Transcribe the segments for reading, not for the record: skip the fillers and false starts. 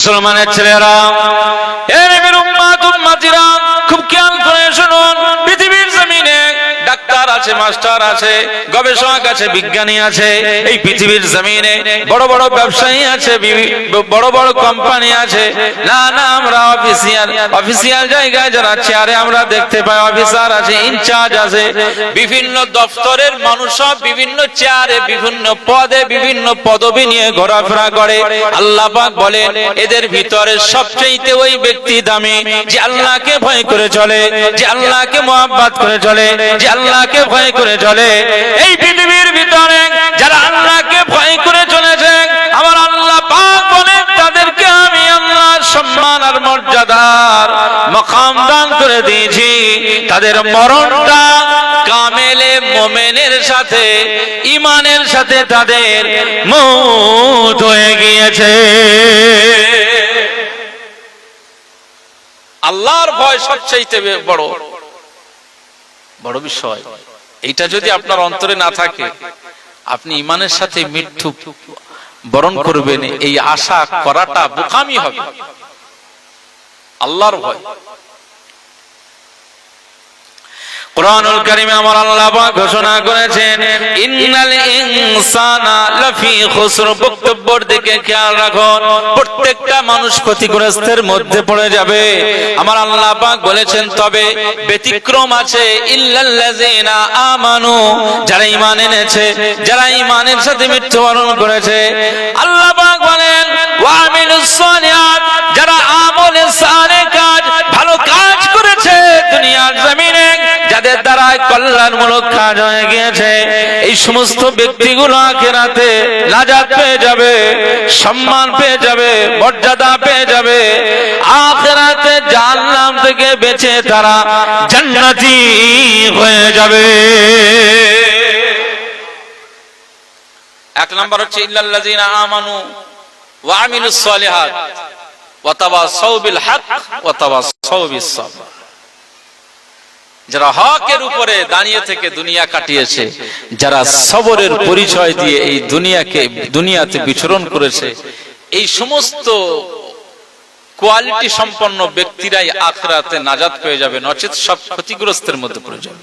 মুসলমানের ছেলেরা, এ নবীর উম্মত উম্মতিরা, খুব খেয়াল করে শুনুন। পৃথিবীর জমিনে ডাক্তার আছে, মাস্টার আছে, গবেষক আছে, বিজ্ঞানী আছে। এই পৃথিবীর জমিনে বড় বড় ব্যবসায়ী আছে, বড় বড় কোম্পানি আছে। না না, আমরা অফিসিয়াল জায়গায় যারা চেয়ারে আমরা দেখতে পাই অফিসার আছে, ইনচার্জ আছে, বিভিন্ন দপ্তরের মানুষ সব বিভিন্ন চেয়ারে, বিভিন্ন পদে, বিভিন্ন পদবি নিয়ে ঘোরাফেরা করে। আল্লাহ পাক বলেন এদের ভিতরে সবচেয়ে ওই ব্যক্তি দামি যে আল্লাহকে ভয় করে চলে, যে আল্লাহকে মহব্বত করে চলে, যে আল্লাহকে ভয় করে চলে। এই পৃথিবীর ভিতরে যারা আল্লাহকে ভয় করে চলেছে, আমার আল্লাহ পাক বলেন তাদেরকে আমি আল্লাহ সম্মান আর মর্যাদার মাকাম দান করে দিয়েছি। তাদের মরণটা কামেলে মুমিনের সাথে, ঈমানের সাথে তাদের মওত হয়ে গিয়েছে। আল্লাহর ভয় সবচেয়ে বড় বড় বিষয়। এইটা যদি আপনার অন্তরে না থাকে, আপনি ঈমানের সাথে মৃত্যু বরণ করবেন, এই আশা করাটা বোকামি হবে। আল্লাহর ভয়। কুরআনুল কারীমে আমার আল্লাহ পাক ঘোষণা করেছেন ইন্নাল ইনসানা লাফি খুসর। বক্তব্যের দিকে খেয়াল রাখুন, প্রত্যেকটা মানুষ ক্ষতিগ্রস্তের মধ্যে পড়ে যাবে। আমার আল্লাহ পাক বলেছেন তবে ব্যতিক্রম আছে, ইল্লাল্লাযিনা আমানু, যারা ঈমান এনেছে, যারা ঈমানের সাথে মৃত্যুবরণ করেছে। আল্লাহ পাক বলেন ওয়া আমিলুস সালিহাত, যারা আমলে সালেহ কাজ, ভালো কাজ করেছে দুনিয়ার জমিনে, যাদের দ্বারা কল্যাণমূলক কাজ হয়ে গিয়েছে, এই সমস্ত ব্যক্তিগুলো আখিরাতে নাজাত পেয়ে যাবে, সম্মান পেয়ে যাবে, মর্যাদা পেয়ে যাবে। আখিরাতে জাহান্নাম থেকে বেঁচে তারা জান্নাতি হয়ে যাবে। এক নম্বর হচ্ছে ইল্লাল্লাযিনা আমানু ওয়া আমিলুস সালিহাত ওয়া তাওয়াসাউ বিল হক ওয়া তাওয়াসাউ বিস সাবর। যারা হকের উপরে দাঁড়িয়ে থেকে দুনিয়া কাটিয়েছে, যারা সবরের পরিচয় দিয়ে এই দুনিয়াতে বিচরণ করেছে, এই সমস্ত কোয়ালিটি সম্পন্ন ব্যক্তিরাই আখিরাতে নাজাত পেয়ে যাবে, নচেত সব ক্ষতিগ্রস্তের মধ্যে পড়ে যাবে।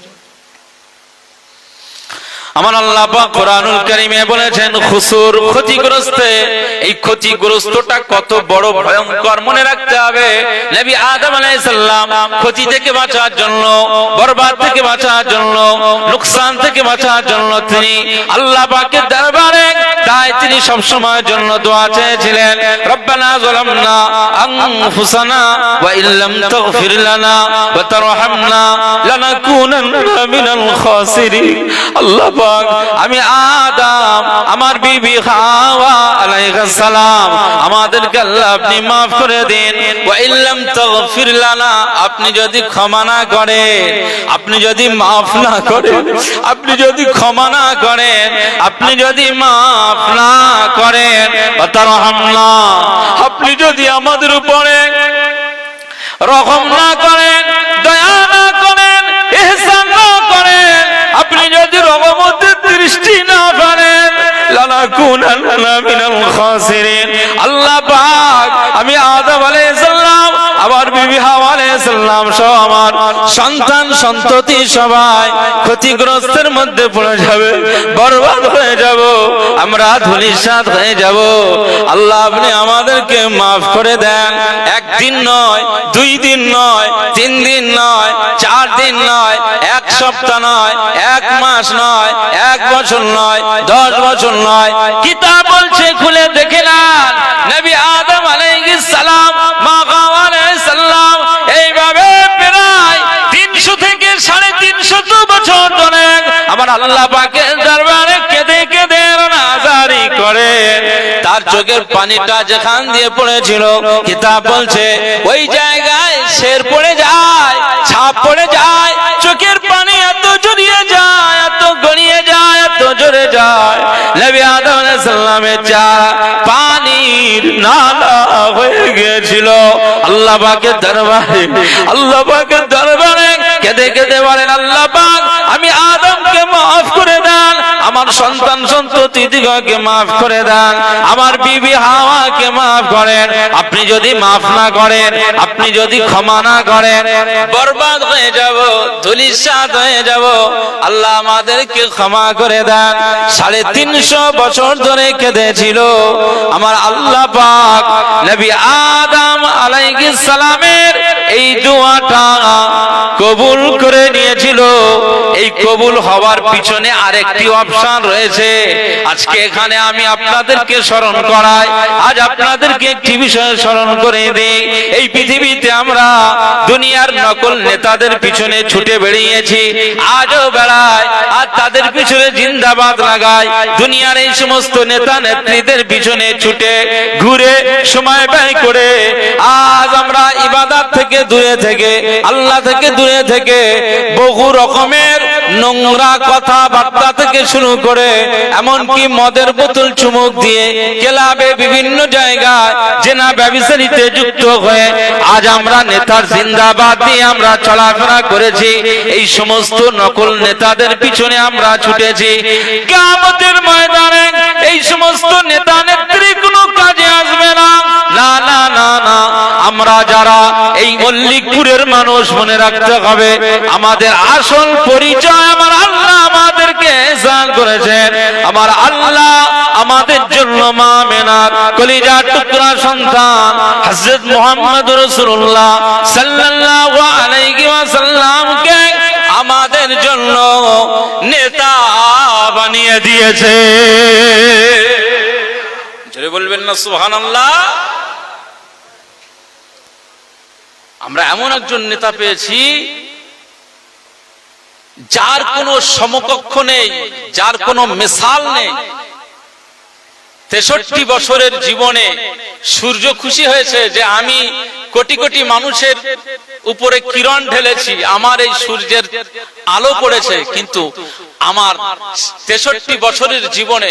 আমার আল্লাহ পাক কুরআনুল কারীমে বলেছেন খুসুর, ক্ষতিগ্রস্ত। এই ক্ষতিগ্রস্তটা কত বড় ভয়ঙ্কর মনে রাখতে হবে। নবী আদম আলাইহিস সালাম ক্ষতি থেকে বাঁচার জন্য, বরবাদ থেকে বাঁচার জন্য, লোকসান থেকে বাঁচার জন্য তিনি আল্লাহ পাকের দরবারে তাই তিনি সব সময়ের জন্য দোয়া চেয়েছিলেন, রব্বানা যালামনা আনফুসানা ওয়া ইল্লাম তাগফির লানা ওয়া তারহামনা লানাকুনান্না মিনাল খাসিরিন। আল্লাহ পাক, আমি আদম, আমার বিবি হাওয়া আলাইহিস সালাম, আমাদেরকে আল্লাহ আপনি maaf করে দিন। ওয়া ইল্লাম তাগফির লানা, আপনি যদি ক্ষমা না করেন, আপনি যদি maaf না করেন, আপনি যদি ক্ষমা না করেন, আপনি যদি maaf না করেন, ওয়া তারহামনা, আপনি যদি আমাদের উপরে রহম না করেন, দয়া না করেন, ইহসান না করেন, আপনি যদি রহমতের দৃষ্টি না করেন, লানাকুনান্না মিনাল খাসিরিন। আল্লাহ পাক, আমি আদম আলাইহিস সালাম, আমার বিবি হাওয়া আলাইহিস সালাম সহ আমার সন্তান সন্ততি সবাই ক্ষতিগ্রস্তের মধ্যে পড়ে যাবে, বরবাদ হয়ে যাব, আমরা ধূলিসাৎ হয়ে যাব। আল্লাহ আপনি আমাদেরকে maaf করে দেন। একদিন নয়, 2 দিন নয়, 3 দিন নয়, 4 দিন নয়, 1 সপ্তাহ নয়, 1 মাস নয়, 1 বছর নয়, 10 বছর নয়। কিতাব বলছে, খুলে দেখে নেন, নবী আদম আলাইহিস সালাম, মা হাওয়া আলাইহিস সালাম এইভাবে প্রায় 300 থেকে 350 বছর ধরে আমার আল্লাহ পাকের দরবারে কেঁদে কেঁদে নাজারি করে। তার চোখের পানিটা যেখান দিয়ে পড়েছিল, কিতাব বলছে ওই জায়গায় শের পড়ে যায়, ছাপ পড়ে যায়, চোখের পানি এত জড়িয়ে যায়, এত গড়িয়ে যায়, এত জোরে যায়, নবী আদম আলাইহিস সালামের চেহারা পানির নালা হয়ে গিয়েছিল। আল্লাহ পাকের দরবারে, আল্লাহ পাকের দরবারে কেঁদে কেঁদে বলেন, আল্লাহ পাক, আমি আদমকে maaf করে দেন, আমার আমার সন্তান সন্ততিদিগকে মাফ করে দেন, আমার বিবি হাওয়াকে মাফ করেন। আপনি যদি মাফ না করেন, আপনি যদি ক্ষমা না করেন, বরবাদ হয়ে যাব, ধূলিসাৎ হয়ে যাব। আল্লাহ আমাদেরকে ক্ষমা করে দেন। 350 বছর ধরে কেঁদেছিল আমার আল্লাহ পাক নবী আদম আলাইহিস সালামের এই দোয়াটা কবুল করে নিয়েছিল। এই কবুল হওয়ার পিছনে আরেকটি অপশন রয়েছে। আজকে এখানে আমি আপনাদেরকে স্মরণ করাই, আজ আপনাদেরকে একটি বিষয় স্মরণ করে দিই। এই পৃথিবীতে আমরা দুনিয়ার নকল নেতাদের পিছনে ছুটে বেরিয়েছি, আজও বেড়াই, আর তাদের পিছনে জিন্দাবাদ লাগাই। দুনিয়ার এই সমস্ত নেতা নেত্রীদের পিছনে ছুটে ঘুরে সময় ব্যয় করে আজ আমরা ইবাদত থেকে দূরে থেকে, আল্লাহ থেকে দূরে থেকে বহু রকমের নোংরা কথাবার্তা থেকে শুরু করে এমনকি মদের বোতল চুমুক দিয়ে ক্লাবে বিভিন্ন জায়গায় জেনা ব্যভিচারিতে যুক্ত হয়ে আজ আমরা নেতার জিন্দাবাদ দিয়ে আমরা চলাফেরা করেছি। এই সমস্ত নকল নেতাদের পিছনে আমরা ছুটেছি। কিয়ামতের ময়দানে এই সমস্ত নেতা নেত্রী কোনো কাজে আসবে না। না না না না, আমরা যারা এই মল্লিকপুরের মানুষ মনে রাখতে হবে, আমাদের আসল পরিচয় আমার আল্লাহ আমাদেরকে ইহসান করেছেন। আমার আল্লাহ আমাদের জন্য মা মেনার কলিজার টুকরা সন্তান হযরত মুহাম্মদ রাসূলুল্লাহ সাল্লাল্লাহু আলাইহি ওয়াসাল্লামকে আমাদের জন্য নেতা বানিয়ে দিয়েছে। জোরে বলবেন না সুবহানাল্লাহ। আমরা এমন একজন নেতা পেয়েছি যার কোনো সমকক্ষ নেই, যার কোনো মিসাল নেই। 63 বছরের জীবনে সূর্য খুশি হয়েছে যে আমি কোটি কোটি মানুষের উপরে কিরণ ঢেলেছি, আমার এই সূর্যের আলো পড়েছে। কিন্তু আমার 63 বছরের জীবনে,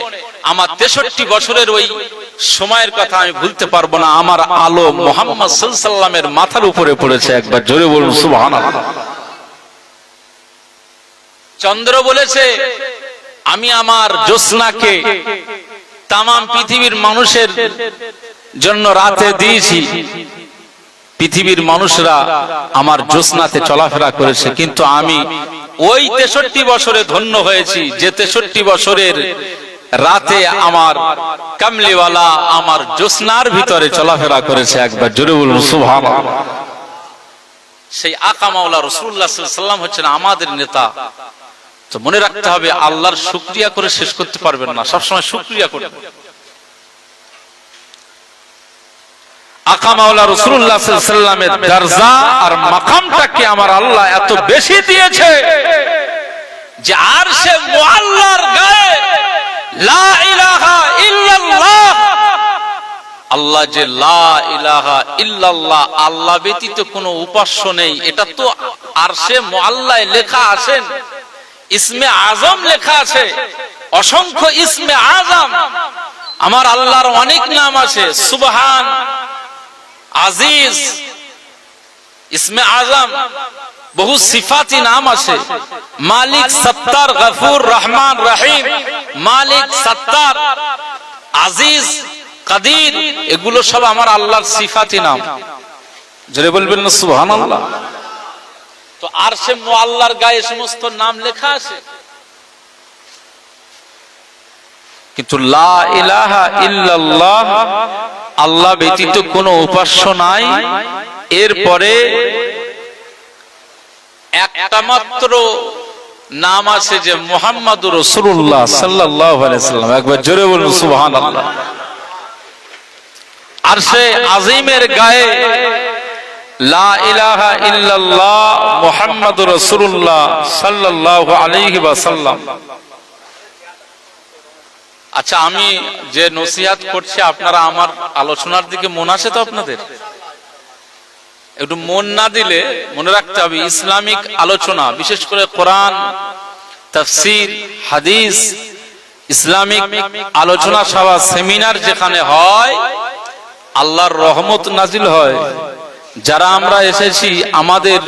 আমার 63 বছরের ওই সময়ের কথা আমি ভুলতে পারবো না। আমার আলো মুহাম্মদ সাল্লাল্লাহু আলাইহি ওয়াসাল্লামের মাথার উপরে পড়েছে। একবার জোরে বলুন সুবহানাল্লাহ। চন্দ্র বলেছে আমি আমার জ্যোৎস্নাকে তাম পৃথিবীর মানুষের জন্য রাতে দিয়েছি। পৃথিবীর মানুষরা আমার জ্যোৎস্নাতে চলাফেরা করেছে, কিন্তু আমি ওই 63 বছরে ধন্য হয়েছি যে 63 বছরের রাতে আমার কামলিওয়ালা আমার জ্যোৎস্নার ভিতরে চলাফেরা করেছে। একবার জোরে বলুন সুবহানাল্লাহ। সেই আকা মাওলা রাসূলুল্লাহ সাল্লাল্লাহু আলাইহি ওয়াসাল্লাম হচ্ছেন আমাদের নেতা। তো মনে রাখতে হবে, আল্লাহর শুকরিয়া করে শেষ করতে পারবেন না, সবসময় শুকরিয়া করবেন। আকা মাওলা রাসূলুল্লাহ সাল্লাল্লাহু আলাইহি ওয়াসাল্লামের দরজা আর মাকামটাকে আমার আল্লাহ এত বেশি দিয়েছে যে আরশে মুআল্লার গায়ে লা ইলাহা ইল্লাল্লাহ, আল্লাহ যে লা ইলাহা ইল্লাল্লাহ, আল্লাহ ব্যতীত কোনো উপাস্য নেই, এটা তো আরশে মুআল্লায় লেখা আছেন। ইসমে আজম লেখা আছে, অসংখ্য ইসমে আজম। আমার আল্লাহর অনেক নাম আছে, সুবহান, আজিজ, ইসমে আজম, বহু সিফাতি নাম আছে। মালিক, সত্তার, গফুর, রহমান, রহিম। মালিক, সত্তার, আজিজ, কাদির, এগুলো সব আমার আল্লাহর সিফাতি নাম। জোরে বলবেন না সুবহানাল্লাহ। তো আরশে মুআল্লার গায়ে সমস্ত নাম লেখা আছে, কিন্তু লা ইলাহা ইল্লাল্লাহ, আল্লাহ ব্যতীত কোনো উপাস্য নাই। এরপরে একটা মাত্র নাম আছে যে মুহাম্মাদুর রাসূলুল্লাহ সাল্লাল্লাহু আলাইহি ওয়াসাল্লাম। একবার জোরে বলুন সুবহানাল্লাহ। আরশে আজিমের গায়ে লা ইলাহা ইল্লাল্লাহ মুহাম্মাদুর রাসূলুল্লাহ সাল্লাল্লাহু আলাইহি ওয়াসাল্লাম। আচ্ছা, আমি যে নসিহত করছি আপনারা আমার আলোচনার দিকে মন আছে তো আপনাদের? একটু মন না দিলে মনে রাখতে হবে, ইসলামিক আলোচনা, বিশেষ করে কোরআন, তাফসীর, হাদিস, ইসলামিক আলোচনা সভা, সেমিনার যেখানে হয়, আল্লাহর রহমত নাজিল হয়। যারা আমরা এসেছি, আমাদের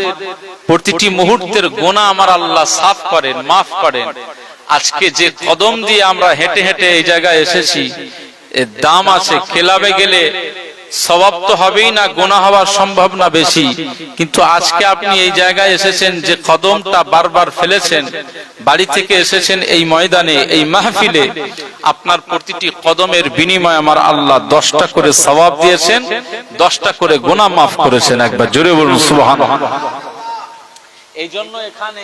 প্রতিটি মুহূর্তের গুনাহ আমার আল্লাহ সাফ করেন, মাফ করেন। আজকে যে কদম দিয়ে আমরা হেঁটে হেঁটে এই জায়গায় এসেছি, এর দাম আছে। ক্লাবে গেলে সওয়াব তো হবেই না, গুনাহ হওয়ার সম্ভাবনা বেশি। কিন্তু আজকে আপনি এই জায়গায় এসেছেন, যে কদমটা বারবার ফেলেছেন, বাড়ি থেকে এসেছেন এই ময়দানে, এই মাহফিলে, আপনার প্রতিটি কদমের বিনিময়ে আমার আল্লাহ 10টা করে সওয়াব দিয়েছেন, 10টা করে গুনাহ মাফ করেছেন। একবার জোরে বলুন সুবহানাল্লাহ। এই জন্য এখানে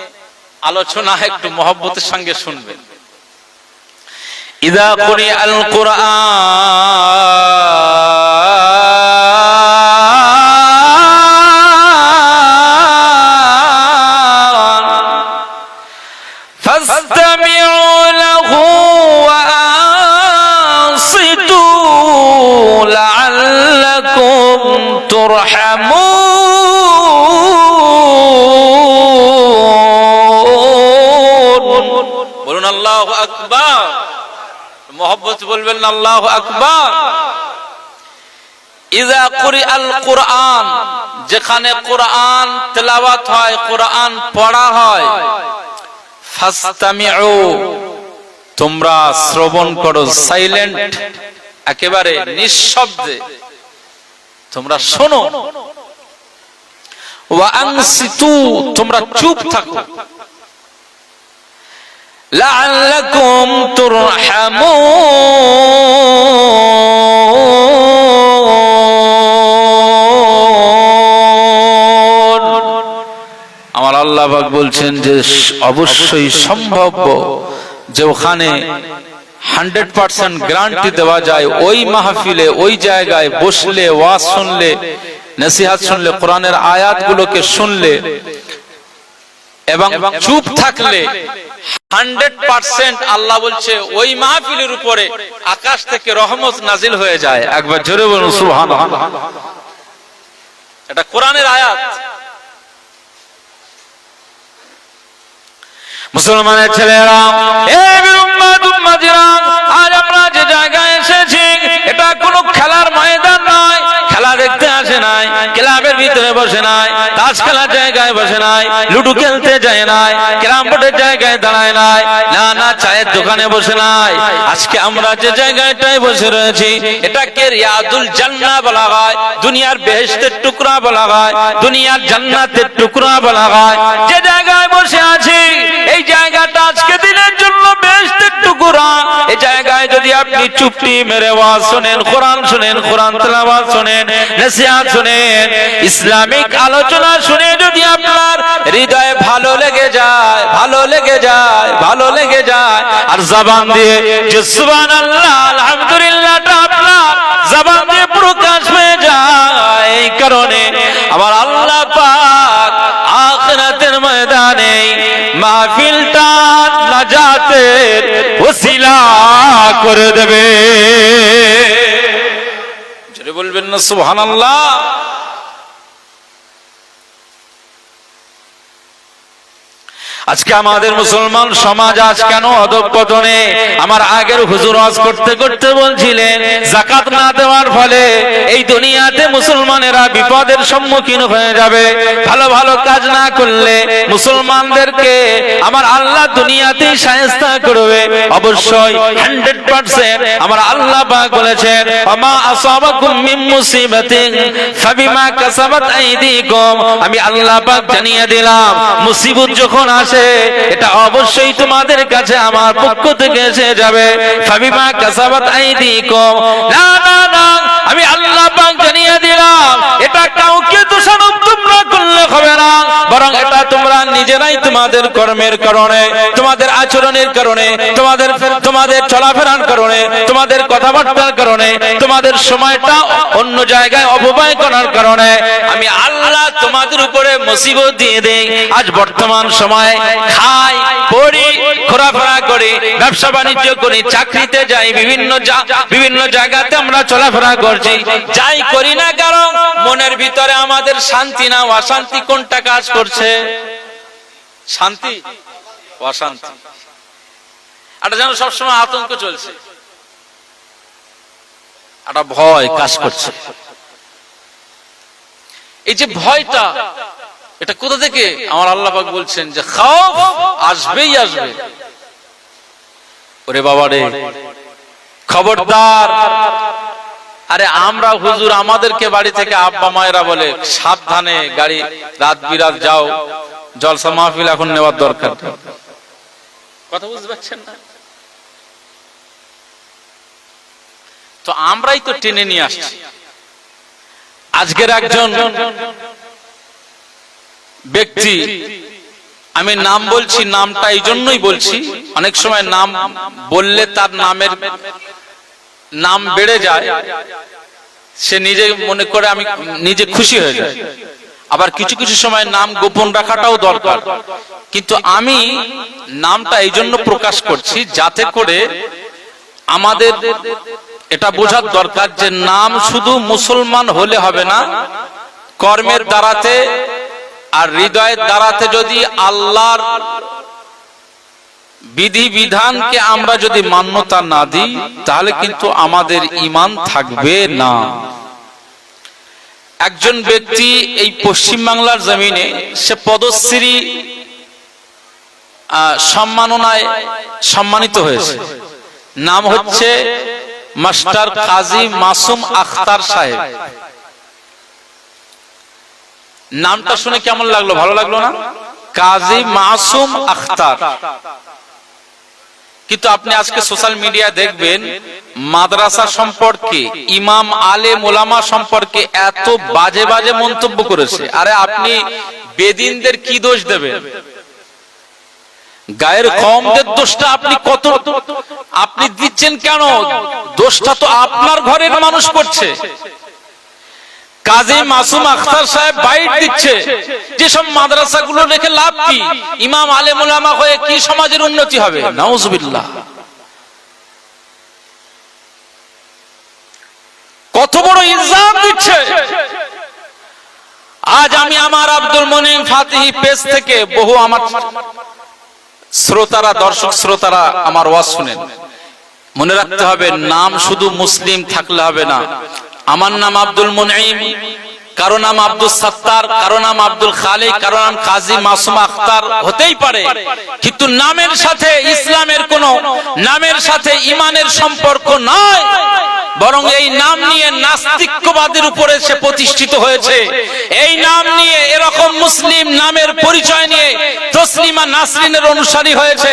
আলোচনা একটু মহব্বতের সঙ্গে শুনবেন। ইযা কুরিআল কুরআন ফাসতামিউ লাহু ওয়া আনসিতু লাআল্লাকুম তুরহামুন। বলুন আল্লাহু আকবার। মোহব্বত বলবেন আল্লাহু আকবার। ইযা কুরিআল কুরআন, যেখানে কোরআন তেলাওয়াত হয়, কোরআন পড়া হয়, ফাসতামিউ, তোমরা শ্রবণ করো, সাইলেন্ট, একেবারে নিঃশব্দে তোমরা শোনো। ওয়া আনসিতু, তোমরা চুপ থাকো। লাআল্লাকুম তুরহামুন। আমার আল্লাহ পাক বলছেন যে অবশ্যই সম্ভব যে ওখানে 100% গ্যারান্টি দেওয়া যায়, ওই মাহফিলে, ওই জায়গায় বসলে, ওয়াজ শুনলে, নসিহত শুনলে, কোরআনের আয়াতগুলোকে শুনলে এবং চুপ থাকলে 100% আল্লাহ বলছে ওই মাহফিলের উপরে আকাশ থেকে রহমত নাজিল হয়ে যায়। একবার জোরে বলুন সুবহানাল্লাহ। এটা কোরআনের আয়াত। মুসলমানের ছেলেরা, এই উম্মাত উম্মাতিরা, আজ আমরা যে জায়গায় এসেছি, এটা কোনো খেলার ময়দান নয়। খেলা দেখতে আসে নাই, ক্লাবের ভিতরে বসে নাই, তাস খেলার জায়গায় বসে নাই, লুডু খেলতে যায় নাই, ক্যারাম বোর্ডের জায়গায় দাঁড়ায় নাই, না না চায়ের দোকানে বসে নাই। আজকে আমরা যে জায়গাটায় বসে রয়েছি, এটাকে রিয়াদুল জান্নাহ বলা হয়, দুনিয়ার বেহেশতের টুকরা বলা হয়, দুনিয়ার জান্নাতের টুকরা বলা হয়। যে জায়গায় বসে আছি, এই জায়গাটা আজকে দিনের জন্য বেহেশতের টুকরা। এই জায়গায় যদি আপনি চুপটি মেরে ওয়াজ শুনেন, কোরআন শুনেন, কোরআন তেলাওয়াত শুনেন, নসিহত শুনেন, ইসলামিক আলোচনা শুনে যদি আপনার হৃদয়ে ভালো লেগে যায়, ভালো লেগে যায়, ভালো লেগে যায়, আর জবান দিয়ে যে সুবহানাল্লাহ আলহামদুলিল্লাহটা আপনার জবান দিয়ে প্রকাশ হয়ে যায়, এই কারণে আমার আল্লাহ পাক আখিরাতের ময়দানে মাহফিলটা নাজাতের ওসিলা করে দেবে। জোরে বলবেন না সুবহানাল্লাহ। আজকে আমাদের মুসলমান সমাজ আজ কেন অধঃপতনে? আমার আগের হুজুর ওয়াজ করতে করতে বলছিলেন, যাকাত না দেওয়ার ফলে এই দুনিয়াতে মুসলমানেরা বিপদের সম্মুখীন হয়ে যাবে। ভালো ভালো কাজ না করলে মুসলমানদেরকে আমার আল্লাহ দুনিয়াতেই শায়েস্তা করবে। অবশ্যই 100% আমার আল্লাহ পাক বলেছেন, ওমা আসাবাকুম মিন মুসিবাতিন ফাবিমা কাসাবাত আইদিকুম। আমি আল্লাহ পাক জানিয়ে দিলাম, মুসিবত যখন আসে এটা অবশ্যই তোমাদের কাছে আমার পক্ষ থেকে এসে যাবে। ফাবিমা কাসাবাত আইদিকুম, না না না, আমি আল্লাহ পাক জানিয়ে দিলাম, এটা কাউকে দোষারোপ তোমরা করলে হবে না, বরং এটা তোমরা নিজেরাই তোমাদের কর্মের কারণে, তোমাদের আচরণের কারণে, তোমাদের চলাফেরার কারণে, তোমাদের কথাবার্তার কারণে, তোমাদের সময়টা অন্য জায়গায় অপব্যয় করার কারণে আমি আল্লাহ তোমাদের উপরে মুসিবত দিয়ে দেই। আজ বর্তমান সময়ে খাই, পড়ি, ঘোরাফেরা করি, ব্যবসা বাণিজ্য করি, চাকরিতে যাই, বিভিন্ন জায়গাতে আমরা চলাফেরা করছি, যাই করি না কারণ মনের ভিতরে আমাদের শান্তি না অশান্তি? কোনটা কাজ করছে? শান্তি, অশান্তি, এটা যেন সবসময় আতঙ্ক চলছে, একটা ভয় কাজ করছে। এই যে ভয়টা, এটা কোথা থেকে? আমার আল্লাহ পাক বলছেন যে খাওফ আসবেই আসবে, ওরে বাবা রে, খবরদার। আরে আমরা হুজুর, আমাদেরকে বাড়ি থেকে আব্বা মায়েরা বলে সাবধানে গাড়ি রাত বিরাত যাও, জলসা মাহফিল এখন নেওয়ার দরকার। কথা বুঝতে পারছেন না? তো আমরাই তো টেনে নিয়ে আসছি। আজকের একজন ব্যক্তি, আমি নাম বলছি, নামটা এই জন্যই বলছি, অনেক সময় নাম বললে তার নামের নাম বেড়ে যায়, সে নিজে মনে করে আমি নিজে খুশি হয়ে যায়। আবার কিছু কিছু সময় নাম গোপন রাখাটাও দরকার, কিন্তু আমি নামটা এই জন্য প্রকাশ করছি যাতে করে আমাদের এটা বোঝার দরকার যে নাম শুধু মুসলমান হলে হবে না, কর্মের দ্বারাতে আর হৃদয়ের দ্বারাতে যদি আল্লাহর বিধি বিধানকে আমরা যদি মান্যতা না দিই তাহলে কিন্তু আমাদের ঈমান থাকবে না। একজন ব্যক্তি এই পশ্চিম বাংলার জমিনে সে পদ্মশ্রী সম্মাননায় সম্মানিত হয়েছে, নাম হচ্ছে মাস্টার কাজী মাসুম আখতার সাহেব। নামটা শুনে কেমন লাগলো? ভালো লাগলো না? কাজী মাসুম আখতার। কিন্তু আপনি আজকে সোশ্যাল মিডিয়া দেখবেন মাদ্রাসা সম্পর্কে, ইমাম আলেম ওলামা সম্পর্কে এত বাজে বাজে মন্তব্য করেছে। আরে আপনি বেদিনদের কি দোষ দেবেন? গায়ের কওমদের দোষটা আপনি কত আপনি দিচ্ছেন কেন? দোষটা তো আপনার ঘরের মানুষ করছে। কাজী মাসুম আখতার সাহেব বাইট দিচ্ছে, যেসব মাদ্রাসাগুলো রেখে লাভ কি? ইমাম আলেম ওলামা হয়ে কি সমাজের উন্নতি হবে? নাউজুবিল্লাহ। কত বড় ইলজাম দিচ্ছে। আজ আমি আমার আব্দুল মনিম ফাতিহি পেজ থেকে বহু আমার শ্রোতারা, দর্শক শ্রোতারা আমার ওয়াজ শুনেন। মনে রাখতে হবে, নাম শুধু মুসলিম থাকলে হবে না। আমার নাম আব্দুল মুনঈম, কারো নাম আব্দুল সত্তার, কারো নাম আব্দুল খালিক, কারো নাম কাজী মাসুম আখতার হতেই পারে, কিন্তু নামের সাথে ইসলামের কোনো, নামের সাথে ঈমানের সম্পর্ক নয়। বরং এই নাম নিয়ে নাস্তিক্যবাদের উপরে সে প্রতিষ্ঠিত হয়েছে। এই নাম নিয়ে, এরকম মুসলিম নামের পরিচয় নিয়ে তসলিমা নাসরিনের অনুসারী হয়েছে,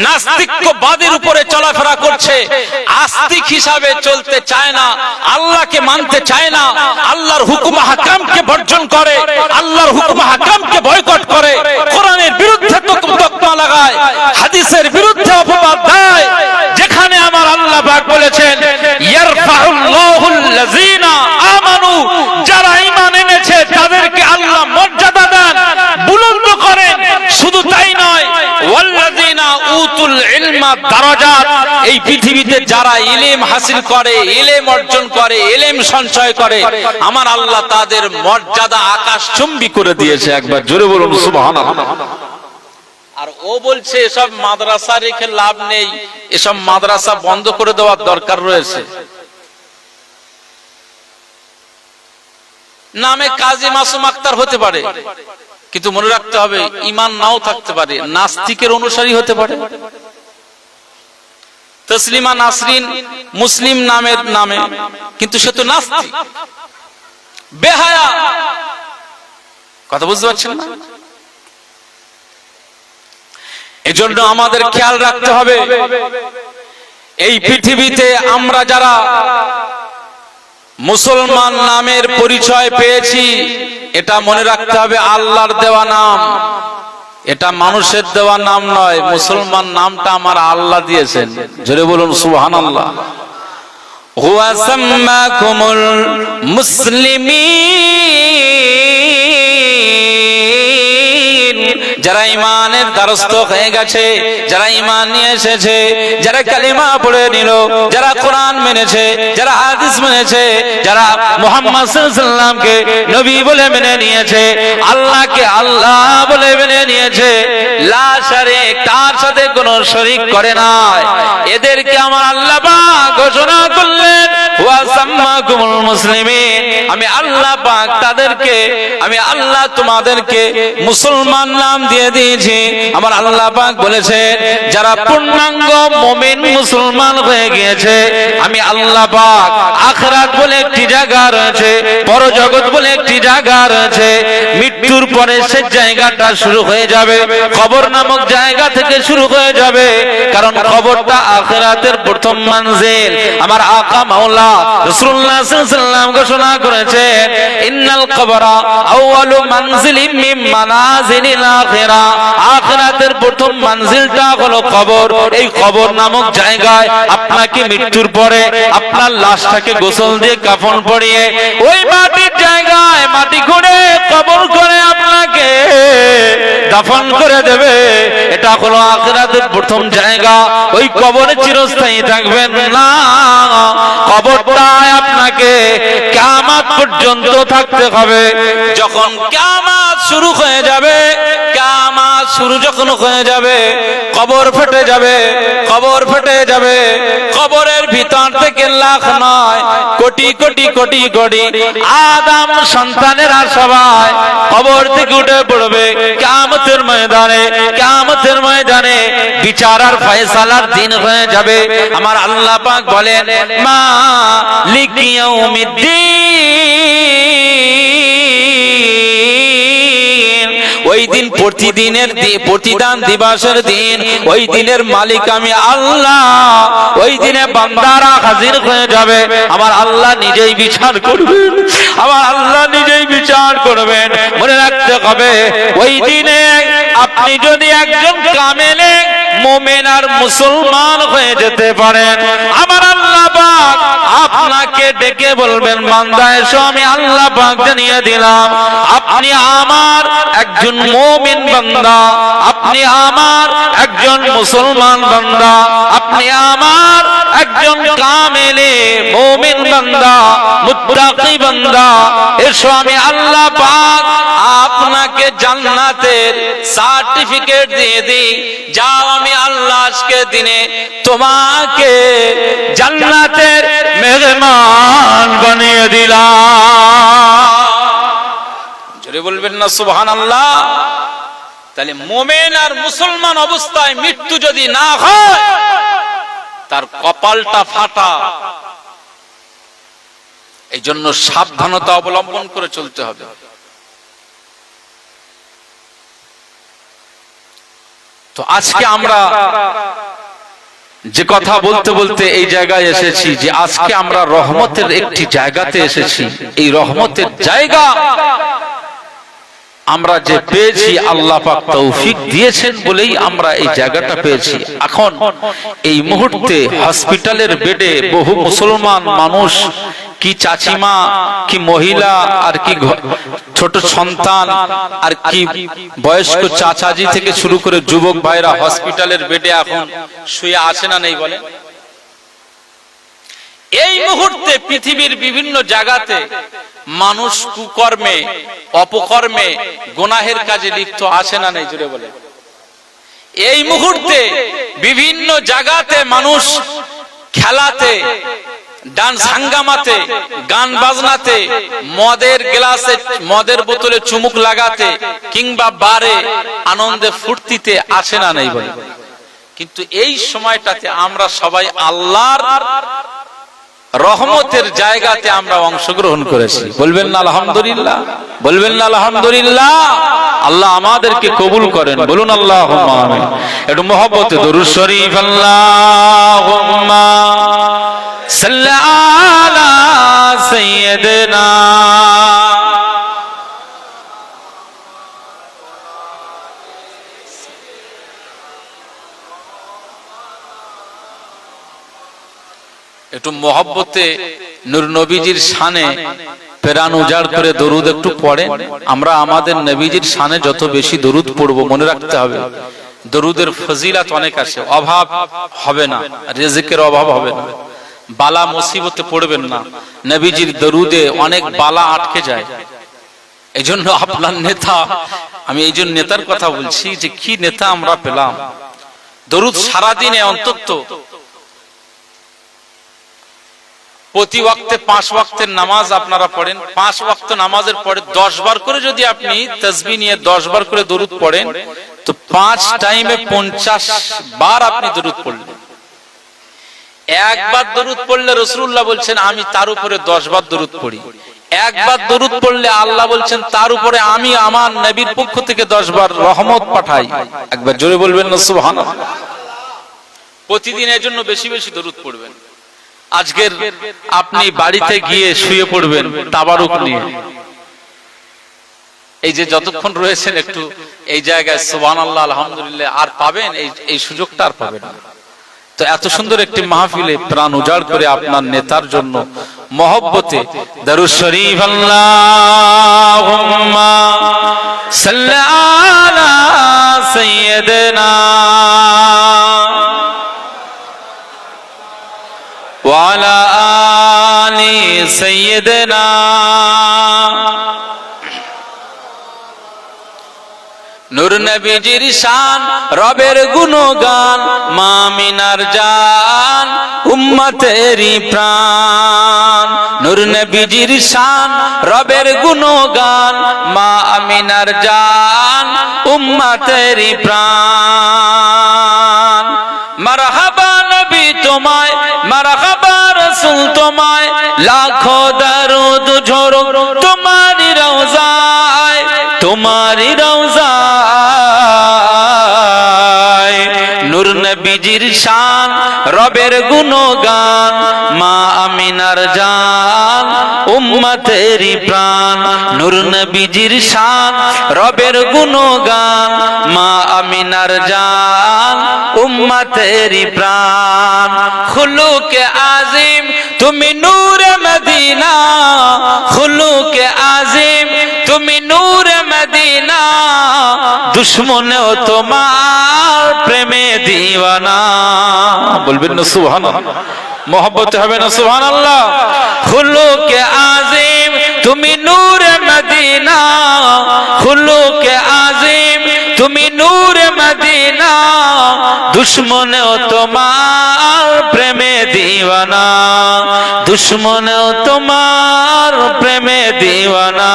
নাস্তিক্যবাদের উপরে চলাফেরা করছে, আস্তিক হিসাবে চলতে চায় না, আল্লাহকে মানতে চায় না, আল্লাহর হুকুম হাকামকে বর্জন করে, আল্লাহর হুকুম হাকামকে বয়কট করে, কোরআনের বিরুদ্ধে তকমা লাগায়, হাদিসের বিরুদ্ধে অপবাদ দেয়। যেখানে আমার আল্লাহ পাক বলেছেন ইয়ারফাউল্লাহুল্লাযীনা আমানু, যারা ঈমান এনেছে তাদেরকে আল্লাহ মর্যাদা দেন, বুলন্দ করেন। শুধু তাই নয়, ওয়াল্লাযীনা উতুল ইলমা দারাজাত, এই পৃথিবীতে যারা ইলম হাসিল করে, ইলম অর্জন করে, ইলম সঞ্চয় করে, আমার আল্লাহ তাদের মর্যাদা আকাশচুম্বী করে দিয়েছে। একবার জোরে বলুন সুবহানাল্লাহ। আর ও বলছে এসব মাদ্রাসা রেখে লাভ নেই, এসব মাদ্রাসা বন্ধ করে দেওয়ার দরকার রয়েছে। নামে কাজী মাসুম আখতার হতে পারে, কিন্তু মনে রাখতে হবে ঈমান নাও থাকতে পারে, নাস্তিকের অনুসারী হতে পারে। তসলিমা নাসরিন মুসলিম নামের নামে, কিন্তু সে তো নাস্তিক, বেহায়া। কথা বুঝতে পারছেন না? এজন্য আমাদের খেয়াল রাখতে হবে, এই পৃথিবীতে আমরা যারা মুসলমান নামের পরিচয় পেয়েছি, এটা মনে রাখতে হবে আল্লাহর দেওয়া নাম, এটা মানুষের দেওয়া নাম নয়। মুসলমান নামটা আমার আল্লাহ দিয়েছেন। জোরে বলুন সুবহানাল্লাহ। হুয়া সাম্মাকুমুল মুসলিমিন, যারা ঈমানের দ্বারস্থ হয়ে গেছে, যারা ঈমান নিয়ে এসেছে, যারা কালিমা পড়ে নিল, যারা কোরআন মেনেছে, যারা হাদিস মেনেছে, যারা মুহাম্মদ সাল্লাল্লাহু আলাইহি ওয়াসাল্লামকে নবী বলে মেনে নিয়েছে, আল্লাহকে আল্লাহ বলে মেনে নিয়েছে, লা শারীক, তার সাথে কোনো শরীক করে না, এদেরকে আমার আল্লাহ পাক ঘোষণা করলেন ওয়া সাম্মাকুমুল মুসলিমিন, আমি আল্লাহ পাক তাদেরকে, আমি আল্লাহ তোমাদেরকে মুসলমান নাম দিয়ে দিয়ে দিয়েছি। আমার আল্লাহ পাক বলেছেন যারা পূর্ণাঙ্গ মুমিন মুসলমান হয়ে গিয়েছে, আমি আল্লাহ পাক আখিরাত বলে একটি জায়গা রয়েছে, পরজগৎ বলে একটি জায়গা রয়েছে, মৃত্যুর পরে সে জায়গাটা শুরু হয়ে যাবে, কবর নামক জায়গা থেকে শুরু হয়ে যাবে। কারণ কবরটা আখিরাতের প্রথম মানজিল। আমার আকা মাওলা রাসূলুল্লাহ সাল্লাল্লাহু আলাইহি ওয়াসাল্লাম ঘোষণা করেছেন, ইন্নাল কবরা আউয়ালু মানজিলিম মিন মানাজিলিল আখিরা। আখিরাতের প্রথম মানজিলটা হলো কবর। এই কবর নামক জায়গায় আপনাকে মৃত্যুর পরে আপনার লাশটাকে গোসল দিয়ে কাফন পরিয়ে ওই মাটির জায়গায় মাটি খুঁড়ে কবর করে আপনাকে দাফন করে দেবে। এটা হলো আখিরাতের প্রথম জায়গা। ওই কবরে চিরস্থায়ী থাকবেন না, কবরটায় আপনাকে কিয়ামত পর্যন্ত থাকতে হবে। যখন কিয়ামত শুরু হয়ে যাবে, কিয়ামত শুরু যখন হয়ে যাবে, কবর ফেটে যাবে, কবর ফেটে যাবে। কবরের ভিতর থেকে লাখ নয় কোটি কোটি কোটি কোটি আদম সন্তানেরা সবাই কবর থেকে উঠে পড়বে কিয়ামতের ময়দানে। কিয়ামতের ময়দানে বিচার আর ফয়সালার দিন হয়ে যাবে। আমার আল্লাহ পাক বলেন, মালিক ইয়াউমিদ্দিন, ওই দিন প্রতিদান দিবসের দিন, ওই দিনের মালিক আমি আল্লাহ। ওই দিনে বান্দারা হাজির হয়ে যাবে, আমার আল্লাহ নিজেই বিচার করবেন, আমার আল্লাহ নিজেই বিচার করবেন। মনে রাখতে হবে, ওই দিনে আপনি যদি একজন কামেলে মুমিন আর মুসলমান হয়ে যেতে পারেন, আমার আল্লাহ পাক আপনাকে ডেকে বলবেন, বান্দা এসো, আমি আল্লাহ পাক জানিয়ে দিলাম আপনি আমার একজন মুমিন বান্দা, আপনি আমার একজন মুসলমান বান্দা, আপনি আমার একজন কামেলে মুমিন বান্দা, মুত্তাকি বান্দা। এসো, আমি আল্লাহ পাক আপনাকে জান্নাতের সার্টিফিকেট দিয়ে দিই। যাও, আমি আল্লাহ আজকে দিনে তোমাকে জান্নাতের মেহমান বানিয়ে দিলাম। জোরে বলবেন না সুবহানাল্লাহ। তাহলে মুমিন আর মুসলমান অবস্থায় মৃত্যু যদি না হয়, তার কপালটা ফাটা। এই জন্য সাবধানতা অবলম্বন করে চলতে হবে। তো আজকে আমরা যে কথা বলতে বলতে এই জায়গায় এসেছি, যে আজকে আমরা রহমতের একটি জায়গাতে এসেছি। এই রহমতের জায়গা আমরা যে পেয়েছি, আল্লাহ পাক তৌফিক দিয়েছেন বলেই আমরা এই জায়গাটা পেয়েছি। এখন এই মুহূর্তে হসপিটালের বেডে বহু মুসলমান মানুষ, কি চাচিমা, কি মহিলা, আর কি ছোট সন্তান, আর কি বয়স্ক চাচাজি থেকে শুরু করে যুবক ভাইরা হসপিটালের বেডে এখন শুয়ে আছে না নেই বলেন? এই মুহূর্তে পৃথিবীর বিভিন্ন জায়গাতে মানুষ কুকর্মে, অপকর্মে, গুনাহের কাজে লিপ্ত আছে না নেই? জুড়ে বলে। এই মুহূর্তে বিভিন্ন জায়গাতে মানুষ খেলাতে, ডান্স হাঙ্গামাতে, গান বাজনাতে, মদের গ্লাসে, মদের বোতলে চুমুক লাগাতে, কিংবা বারে আনন্দে ফুর্তিতে আছে না নেই বলে। কিন্তু এই সময়টাতে আমরা সবাই আল্লাহর রহমতের জায়গাতে আমরা অংশগ্রহণ করেছি। বলবেন না আলহামদুলিল্লাহ? বলবেন না আলহামদুলিল্লাহ? আল্লাহ আমাদেরকে কবুল করেন, বলুন আল্লাহুম্মা আমিন। একটু মহব্বতে দরুদ শরীফ, আল্লাহুম্মা সাল্লি আলা সাইয়্যিদিনা। একটু মহব্বতে নূর নবীজির শানে প্রাণ উজাড় করে দরুদ একটু পড়েন। আমরা আমাদের নবীজির শানে যত বেশি দরুদ পড়বো, মনে রাখতে হবে দরুদের ফজিলত অনেক আছে, অভাব হবে না, রিজিকের অভাব হবে না, বালা মুসিবতে পড়বেন না। নবীজির দরুদে অনেক বালা আটকে যায়। এই জন্য আপনার নেতা, আমি এই জন্য নেতার কথা বলছি, যে কি নেতা আমরা পেলাম। দরুদ সারাদিনে অন্তত প্রতি ওয়াক্তে 5 ওয়াক্তের নামাজ আপনারা পড়েন, 5 ওয়াক্ত নামাজের পরে 10 বার করে যদি আপনি তাসবিহ নিয়ে 10 বার করে দরুদ পড়েন, 5 টাইমে 50 বার আপনি দরুদ পড়লেন। একবার দরুদ পড়লে রাসূলুল্লাহ বলছেন আমি তার উপরে 10 বার দরুদ পড়ি। একবার দরুদ পড়লে আল্লাহ বলছেন তার উপরে আমি আমার নবীর পক্ষ থেকে 10 বার রহমত পাঠাই। একবার জোরে বলবেন না সুবহানাল্লাহ। প্রতিদিন এর জন্য বেশি বেশি দরুদ পড়বেন। আজকের আপনি বাড়িতে গিয়ে শুয়ে পড়বেন তাবারুক নিয়ে। এই যে যতক্ষণ রয়েছেন একটু এই জায়গায় সুবহানাল্লাহ আলহামদুলিল্লাহ আর পাবেন, এই সুযোগটা আর পাবেন না। তো এত সুন্দর একটি মাহফিলে প্রাণ উজাড় করে আপনার নেতার জন্য মহব্বতে দরুদ শরীফ আল্লাহুম্মা সাল্লি আলা সাইয়্যিদিনা ওয়া আলা আলি সাইয়্যিদিনা। নূর নবীজির শান রবের গুণগান, মা আমিনার জান উম্মতেরই প্রাণ। নূর নবীজির শান রবের গুণগান, মা আমিনার জান উম্মতেরই প্রাণ। মারহাবা নবী তোমায়, মারহাবা রাসূল তোমায়, লাখো দরুদ ঝরুক তোমারি রওজায়, তোমারি রওজায়। নূর নবীজির শান রবের গুণগান, মা আমিনার জান উম্মতেরই প্রাণ। নূর নবীজির শান রবের গুণগান, মা আমিনার জান উম্মতেরই প্রাণ। খুলুকে আজিম তুমি নূরে মদিনা, খুলুকে আজিম তুমি নূরে মদিনা, দুশ্মনেও তোমার প্রেমে দিওয়ানা। বলবেন না সুবহানাল্লাহ, মহব্বতে হবে না সুবহানাল্লাহ। খুলুকে আজিম তুমি নূরে মদিনা, খুলুকে আজিম তুমি নূরে মদিনা, দুশ্মনেও তোমার প্রেমে দিওয়ানা, দুশ্মনেও তোমার প্রেমে দিওয়ানা।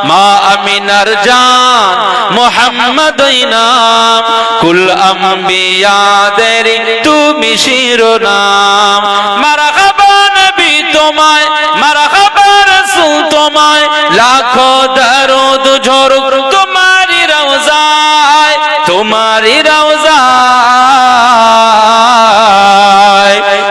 মা আমিনার জান মুহাম্মদই নাম, কুল আম্বিয়াদের তুমি শিরোনাম। মারহাবা নবী তোমায়, মারহাবা রাসূল তোমায়, লাখো দরুদ ঝরুক তোমারি রওজায়, তোমারি রওজায়।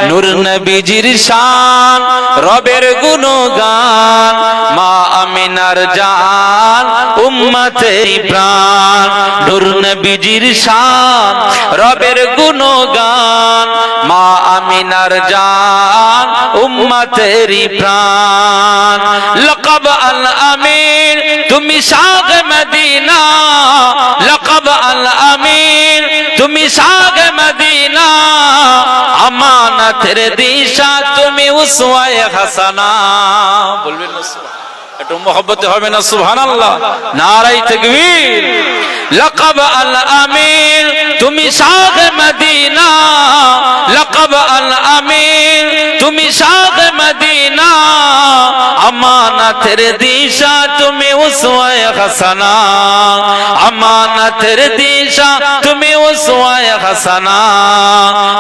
নূর নবীজির শান রবের গুণগান, মা আমিনার জান উম্মতেরই প্রাণ। নূর নবীজির শান রবের গুণগান, মা আমিনার জান উম্মতেরই প্রাণ। লকব আল আমিন তুমি শাগ মদিনা, লকব আল আমিন তুমি শাগ মদিনা, আমানতের দিশা তুমি উসওয়ায়ে হাসানা। বলবেন না সুবহানাল্লাহ, একটু মহব্বতে হবে না সুবহানাল্লাহ। নারায়ে তাকবীর। লকব আল আমিন তুমি শাগ মদিনা, লকব আল আমিন তুমি শাগ মদিনা, আমানতের দিশা তুমি উসওয়ায়ে হাসানা, আমানতের দিশা তুমি উসওয়ায়ে হাসানা।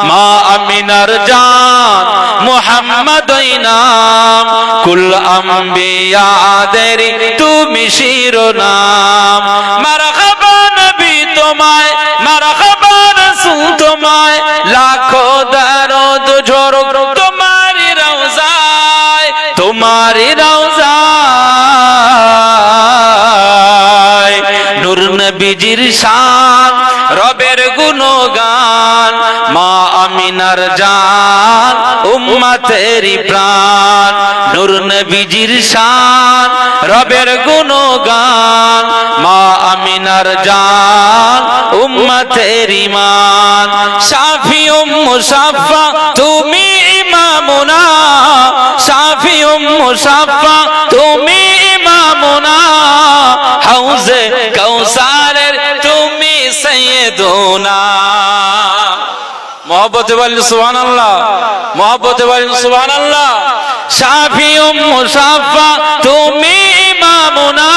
মা আমিনার জান মুহাম্মদই নাম, কুল আম্বিয়াদের তুমি শিরোনাম। মারহাবা নবী তোমায়, মারহাবা রাসূল তোমায়, লাখো দরুদ ঝরুক তোমারি রওজায়, তোমারি রওজায়। নূর নবীজির শান রবের গুণগান, মা আমিনার জান উম্মতেরই প্রাণ। নূর নবীজির শান রবের গুণগান, মা আমিনার জান উম্মতেরই মান। শাফি মুসাফা তুমি ইমামুনা, শাফি মুসাফা তুমি ইমামুনা, হাউজে কাউসারের তুমি সাইয়্যিদুনা। মহব্বতে বলেন সুবহানাল্লাহ, মহব্বতে বলেন সুবহানাল্লাহ। শাফি মুসাফা তুমি ইমামুনা,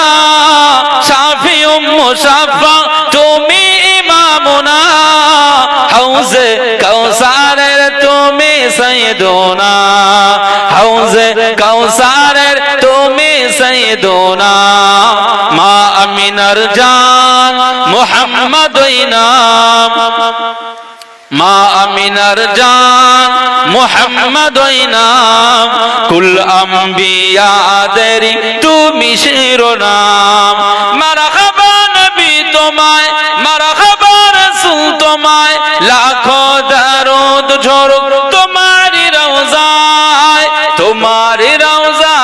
শাফি মুসাফা তুমি হাউজে কাউসারের তুমি সাইয়্যিদুনা মা আমিনার জান মুহাম্মদ ওই নাম মা আমিনার জান মুহাম্মদ ওই নাম কুল আম্বিয়াদের তুমি শিরোনাম মারহাবা নবী তোমায় মারহাবা রাসূল তোমায় লাখো দরুদ ঝরুক তোমারি রওজায় তোমারি রওজায়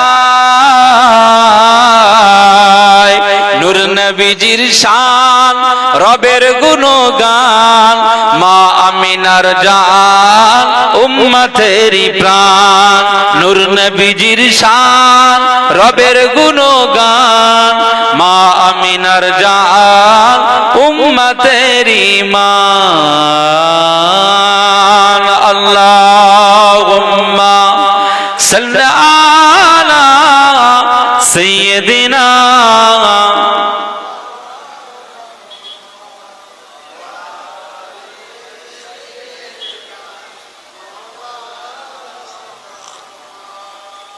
নূর নবীজির শান রবের গুণগান মা আমিনার জান উম্মতেরি প্রাণ নূর নবীজির শান রবের গুণগান মা আমিনার জান উম্মতেরি মান আল্লাহুম্মা সাল্লি আলা সাইয়্যিদিনা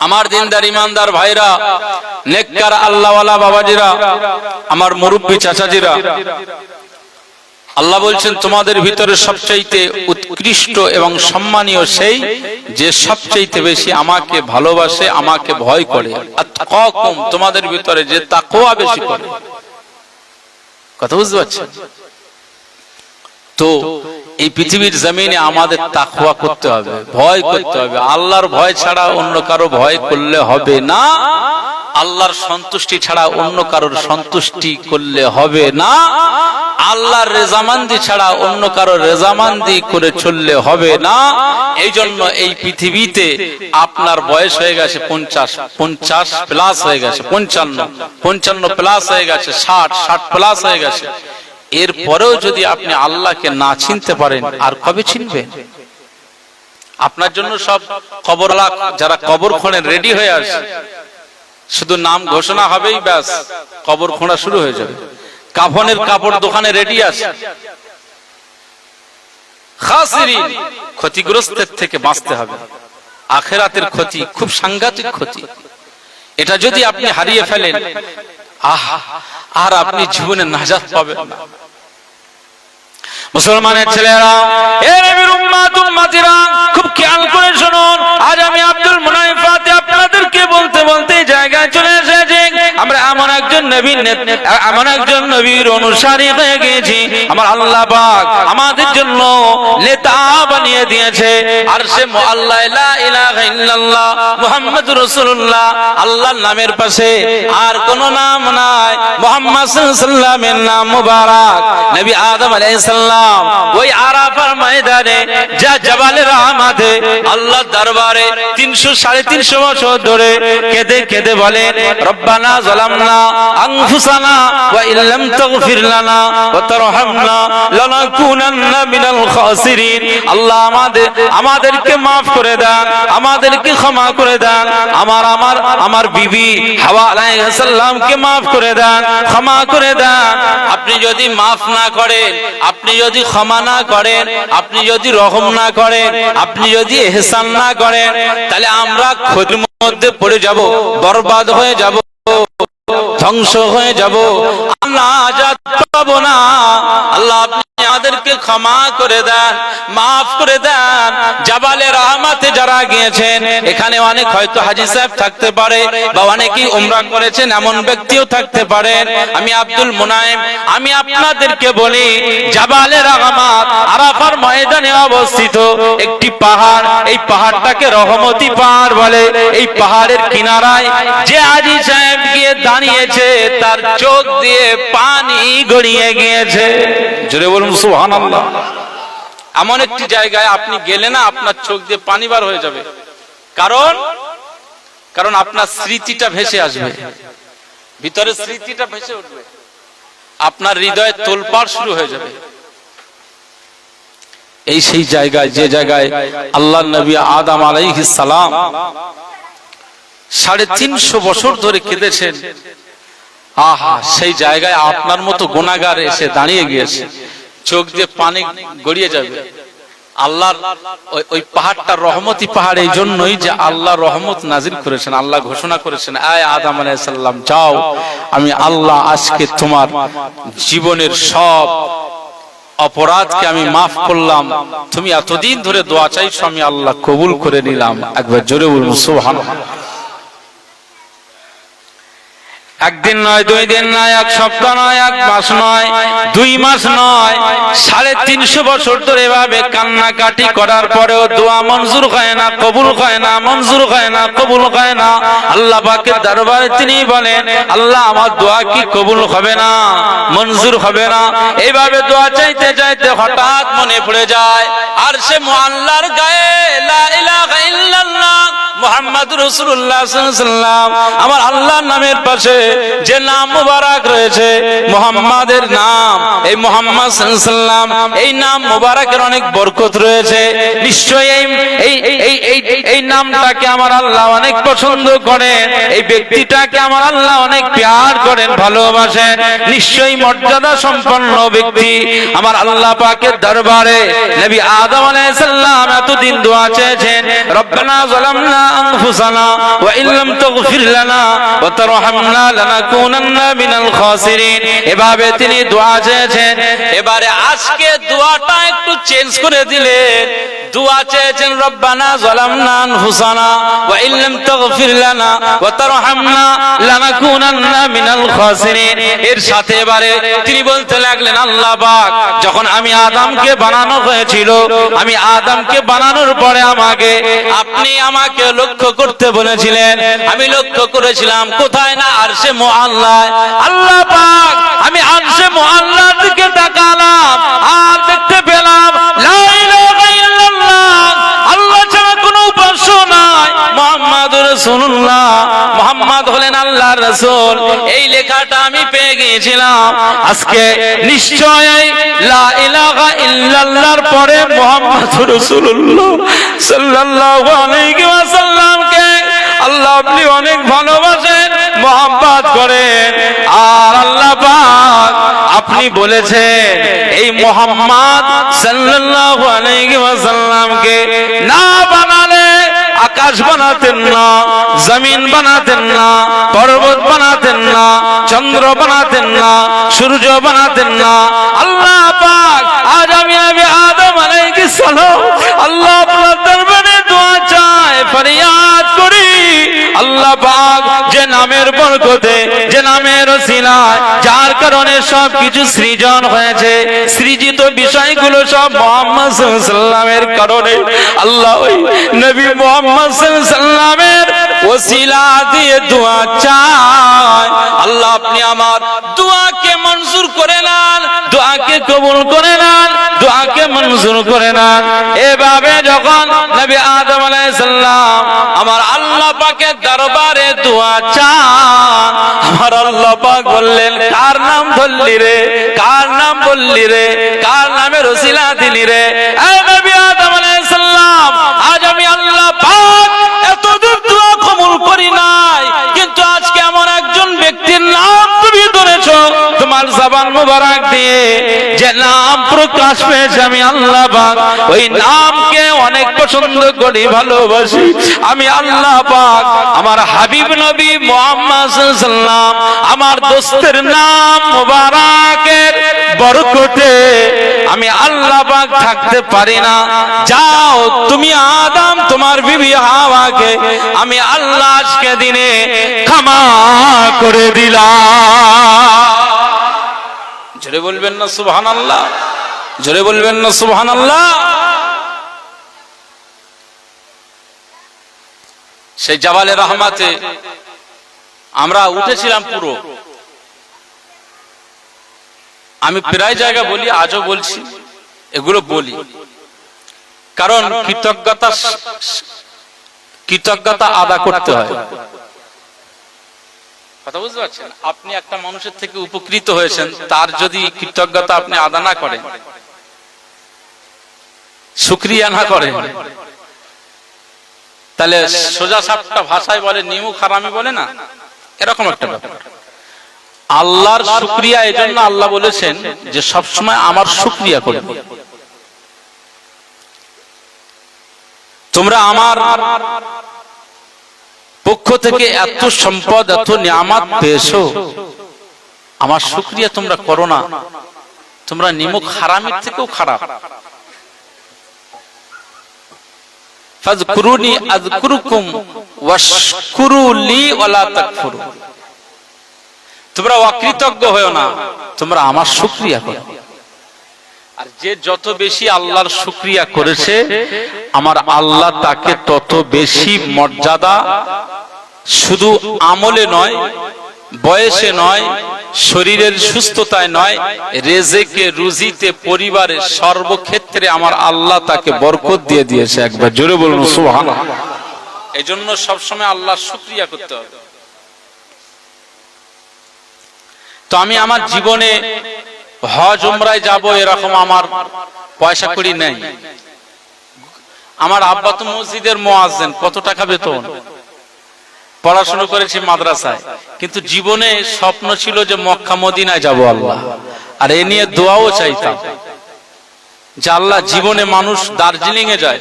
আমার দিনদার ইমানদার ভাইরা নেককার আল্লাহওয়ালা বাবাজিরা আমার মুরব্বী চাচাজিরা আল্লাহ বলছেন তোমাদের ভিতরে সবচাইতে উৎকৃষ্ট এবং সম্মানীয় সেই যে সবচাইতে বেশি আমাকে ভালোবাসে আমাকে ভয় করে আত্তাকুম তোমাদের ভিতরে যে তাকওয়া বেশি করে কথা বুঝতে পারছেন তো এই পৃথিবীর জমিনে আমাদের তাকওয়া করতে হবে ভয় করতে হবে আল্লাহর ভয় ছাড়া অন্য কারো ভয় করলে হবে না আল্লাহর সন্তুষ্টি ছাড়া অন্য কারোর সন্তুষ্টি করলে হবে না আল্লাহর রেজামান্দি ছাড়া অন্য কারোর রেজামান্দি করে চললে হবে না এই জন্য এই পৃথিবীতে আপনার বয়স হয়ে গেছে 50 প্লাস হয়ে গেছে 55 প্লাস হয়ে গেছে 60 প্লাস হয়ে গেছে এরপরেও যদি আপনি আল্লাহকে না চিনতে পারেন আর কবে চিনবেন আপনার জন্য সব কবরওয়ালা যারা কবর খোঁড়ে রেডি হয়ে আছে শুধু নাম ঘোষণা হবেই ব্যাস কবর খোঁড়া শুরু হয়ে যাবে কাফনের কাপড় দোকানে রেডি আছে খাসিরিন ক্ষতিগ্রস্তের থেকে বাঁচতে হবে আখিরাতের ক্ষতি খুব সাংঘাতিক ক্ষতি এটা যদি আপনি হারিয়ে ফেলেন আর আপনি জীবনে নাজাত পাবেন না মুসলমানের ছেলেরা এ নবীর উম্মত উম্মতিরা খুব খেয়াল করে শুনুন আজ আমি আব্দুল মুনাইফ ফাতে আপনাদেরকে বলতে বলতে জায়গায় চলে এসেছি আমরা এমন একজন নবীর অনুসারী হয়ে গেছি আমার আল্লাহ পাক আমাদের জন্য নেতা বানিয়ে দিয়েছে আর সে আল্লাহ লা ইলাহা ইল্লাল্লাহ মুহাম্মাদুর রাসূলুল্লাহ আল্লাহর নামের পাশে আর কোন নাম নাই মুহাম্মদ সাল্লাল্লাহু আলাইহি ওয়াসাল্লামের নাম মুবারক নবী আদম আলাইহিস সালাম ওই আরাফার ময়দানে যা জাবালে রাহমাতে আল্লাহর দরবারে 300-350 বছর ধরে কেঁদে কেঁদে বলেন রব্বানা যালামনা আনফুসানা ওয়া ইল্লাম তাগফির লানা ওয়া তারহামনা লানাকুনান্না মিনাল খাসিরিন আল্লাহ আমাদেরকে maaf করে দেন আমাদেরকে ক্ষমা করে দেন আমার বিবি হাওয়া আলাইহিস সালামকে maaf করে দেন ক্ষমা করে দেন আপনি যদি maaf না করেন আপনি যদি ক্ষমা না করেন আপনি যদি রহম না করেন আপনি যদি ইহসান না করেন তাহলে আমরা ক্ষতির মধ্যে পড়ে যাব বরবাদ হয়ে যাব ধ্বংস হয়ে যাব নাজাত পাবো না আল্লাহ আপনি আমাদেরকে ক্ষমা করে দেন maaf করে দেন জাবালে রাহমাতে যারা গিয়েছেন এখানে অনেক হয়তো হাজী সাহেব থাকতে পারে বা অনেকেই উমরা করেছেন এমন ব্যক্তিও থাকতে পারেন আমি আব্দুল মুনাইম আমি আপনাদেরকে বলি জাবালে রাহমাত আরাফার ময়দানে অবস্থিত একটি পাহাড় এই পাহাড়টাকে রহমতি পাহাড় বলে এই পাহাড়ের কিনারায় যে হাজী সাহেব গিয়ে দাঁড়িয়েছে তার চোখ দিয়ে পানি গড়িয়ে গিয়েছে জোরে বলুন সুবহানাল্লাহ এমন একটি জায়গায় আপনি গেলে না আপনার চোখ দিয়ে পানি বার হয়ে যাবে কারণ আপনার স্মৃতিটা ভেসে আসবে ভিতরে স্মৃতিটা ভেসে উঠবে আপনার হৃদয়ে তোলপাড় শুরু হয়ে যাবে এই সেই জায়গায় যে জায়গায় আল্লাহর নবী আদম আলাইহিস সালাম 350 বছর ধরে কেঁদেছেন আহা সেই জায়গায় আপনার মতো গুনাহগার এসে দাঁড়িয়ে গিয়েছে চোখ দিয়ে পানি গড়িয়ে যাবে আল্লাহর ওই পাহাড়টা রহমতি পাহাড় এই জন্যই যে আল্লাহ রহমত নাজিল করেছেন। আল্লাহ ঘোষণা করেছেন, আয় আদম আলাইহিস সালাম যাও, আমি আল্লাহ আজকে তোমার জীবনের সব অপরাধকে আমি মাফ করলাম, তুমি এতদিন ধরে দোয়া চাইছো আমি আল্লাহ কবুল করে নিলাম। একবার জোরে বলুন সুবহানাল্লাহ। একদিন নয়, 2 দিন নয়, 1 সপ্তাহ নয়, 1 মাস নয়, 2 মাস নয়, 350 বছর ধরে এভাবে কান্নাকাটি করার পরেও দোয়া মঞ্জুর হয় না, কবুল হয় না, মঞ্জুর হয় না, কবুল হয় না। আল্লাহ পাকের দরবারে তিনি বলেন, আল্লাহ আমার দোয়া কি কবুল হবে না, মঞ্জুর হবে না? এইভাবে দোয়া চাইতে চাইতে হঠাৎ মনে পড়ে যায় আরশে মুআল্লার গায়ে লা ইলাহা ইল্লাল্লাহ মুহাম্মাদুর রাসূলুল্লাহ সাল্লাল্লাহু আলাইহি ওয়াসাল্লাম, আমার আল্লাহর নামের পাশে যে নাম মুবারক রয়েছে মুহাম্মাদের নাম, এই মুহাম্মদ সাল্লাল্লাহু আলাইহি ওয়াসাল্লাম, এই নাম মুবারকের অনেক বরকত রয়েছে। নিশ্চয়ই এই নামটাকে আমার আল্লাহ অনেক পছন্দ করেন, এই ব্যক্তিটাকে আমার আল্লাহ অনেক প্যার করেন, ভালোবাসেন। নিশ্চয়ই মর্যাদা সম্পন্ন ব্যক্তি। আমার আল্লাহ পাকের দরবারে নবী আদম আলাইহিস সালাম এতদিন দোয়া চেয়েছেন, রব্বানা যালামনা আনফুসানা ওয়া ইল্লাম তাগফির লানা ওয়া তারহামনা লানাকুনান্না মিনাল খাসিরিন। এভাবে তিনি দোয়া চেয়েছেন। এবারে আজকে দোয়াটা একটু চেঞ্জ করে দিলেন, দোয়া চেয়েছেন রব্বানা যালামনা আনফুসানা ওয়া ইল্লাম তাগফির লানা ওয়া তারহামনা লানাকুনান্না মিনাল খাসিরিন। এর সাথে এবারে তিনি বলতে লাগলেন, আল্লাহ পাক যখন আমি আদমকে বানানো হয়েছিল, আমি আদমকে বানানোর পরে আপনি আমাকে লক্ষ্য করতে বলেছিলেন, আমি লক্ষ্য করেছিলাম কোথায় না আরশে মুআল্লায়। আল্লাহ পাক আমি আরশে মুআল্লার দিকে তাকালাম আর দেখতে পেলাম লা ইলাহা ইল্লাল্লাহ, আল্লাহ ছাড়া কোনো উপাস্য নাই, মুহাম্মাদুর রাসূলুল্লাহ, মুহাম্মদ হলেন আল্লাহর রাসূল। এই লেখাটা আমি পেয়ে গিয়েছিলাম। আজকে নিশ্চয়ই লা ইলাহা ইল্লাল্লাহর পরে মুহাম্মাদুর রাসূলুল্লাহ সাল্লাল্লাহু আলাইহি ওয়াসাল্লামকে আল্লাহ আপনি অনেক ভালোবাসেন, মহব্বত করেন। আর আল্লাহ পাক আপনি বলেছেন এই মুহাম্মদ সাল্লাল্লাহু আলাইহি ওয়াসাল্লামকে না বানালে আকাশ বানাতেন না, জমিন বানাতেন না, পর্বত বানাতেন না, চন্দ্র বানাতেন না, সূর্য বানাতেন না। আল্লাহ পাক আজ আমি আদম আলাইহিস সালাম আল্লাহ আপনার দরবারে দোয়া চাই, ফরিয়াদ করি, আল্লাহ পাক যে নামের বরকতে, যে নামের ওসিলায়, যার কারণে সব কিছু সৃজন হয়েছে, সৃজিত বিষয়গুলো সব মুহাম্মদ সাল্লাল্লাহু আলাইহি ওয়াসাল্লামের কারণে, আল্লাহ ওই নবী মুহাম্মদ সাল্লাল্লাহু আলাইহি ওয়াসাল্লামের ওসিলা দিয়ে দোয়া চাই। আল্লাহ আপনি আমার দোয়াকে মঞ্জুর করে নেন, দোয়াকে কবুল করে নেন, দোয়াকে মঞ্জুর করে নেন। এভাবে যখন নবী আদম আলাইহিস সালাম আমার আল্লাহ পাকের দরবারে দোয়া চান, আমার আল্লাহ পাক বললেন, কার নাম ধরলি রে, কার নাম বললি রে, কার নামের ওসিলা দিলি রে? এই নবী আদম আলাইহিস সালাম, আজ আমি আল্লাহ পাক এতদিন দোয়া কবুল করি নাই, কিন্তু আজকে এমন একজন ব্যক্তির নাম তুমি ধরেছো তোমার জবান মুবারক দিয়ে, যে নাম প্রকাশ পেয়েছে, আমি আল্লাহ পাক ওই নামকে অনেক পছন্দ করি, ভালোবাসি। আমি আল্লাহ পাক আমার হাবিব নবী মুহাম্মদ সাল্লাল্লাহু আলাইহি ওয়াসাল্লাম আমার দোস্তের নাম মুবারকের বরকতে আমি আল্লাহ পাক থাকতে পারি না। যাও তুমি আদম তোমার বিবি হাওয়াকে আমি আল্লাহ আজকে দিনে ক্ষমা করে দিলাম। জোরে বলবেন না সুবহানাল্লাহ, জোরে বলবেন না সুবহানাল্লাহ। সেই জাবালে রহমাতে আমরা উঠেছিলাম পুরো। আমি প্রায় জায়গা বলি, আজও বলছি, এগুলো বলি কারণ কৃতজ্ঞতা আদা করতে হয়। কথা বুঝতে পারছেন? আপনি একটা মানুষের থেকে উপকৃত হয়েছেন, তার যদি কৃতজ্ঞতা আপনি আদা না করেন, শুকরিয়া না করেন, তাহলে সোজা সাপটা ভাষায় বলে নিমু খারামি বলে না, এরকম একটা ব্যাপার। আল্লাহর শুকরিয়া এজন্য আল্লাহ বলেছেন যে সবসময় আমার শুকরিয়া করবে। তোমরা আমার পক্ষ থেকে এত সম্পদ এত নিয়ামত পেয়েছো, আমার শুকরিয়া তোমরা করো না, তোমরা নিমক হারামের থেকেও খারাপ। ফাযকুরুনি আযকুরুকুম ওয়াশকুরু লি ওয়ালা তাকফুরু। তোমরা অকৃতজ্ঞ হয়ো না, তোমরা আমার শুকরিয়া করো। আর যে যত বেশি আল্লাহর শুকরিয়া করেছে, আমার আল্লাহ তাকে তত বেশি মর্যাদা, শুধু আমলে নয়, বয়সে নয়, শরীরের সুস্থতায় নয়, রেজেকে, রুজিতে, পরিবারের সর্বক্ষেত্রে আমার আল্লাহ তাকে বরকত দিয়ে দিয়েছে। একবার জোরে বলুন সুবহানাল্লাহ। এজন্য সবসময় আল্লাহর শুকরিয়া করতে হবে। তো আমি আমার জীবনে হজ উমরায় যাব এরকম আমার পয়সা কড়ি নেই। আমার আব্বা তো মসজিদের মুয়াজ্জিন, কত টাকা বেতন, পড়াশোনা করেছি মাদ্রাসায়, কিন্তু জীবনে স্বপ্ন ছিল যে মক্কা মদিনায় যাব আল্লাহ, আর এ নিয়ে দোয়াও চাইতাম যে আল্লাহ, জীবনে মানুষ দার্জিলিং এ যায়,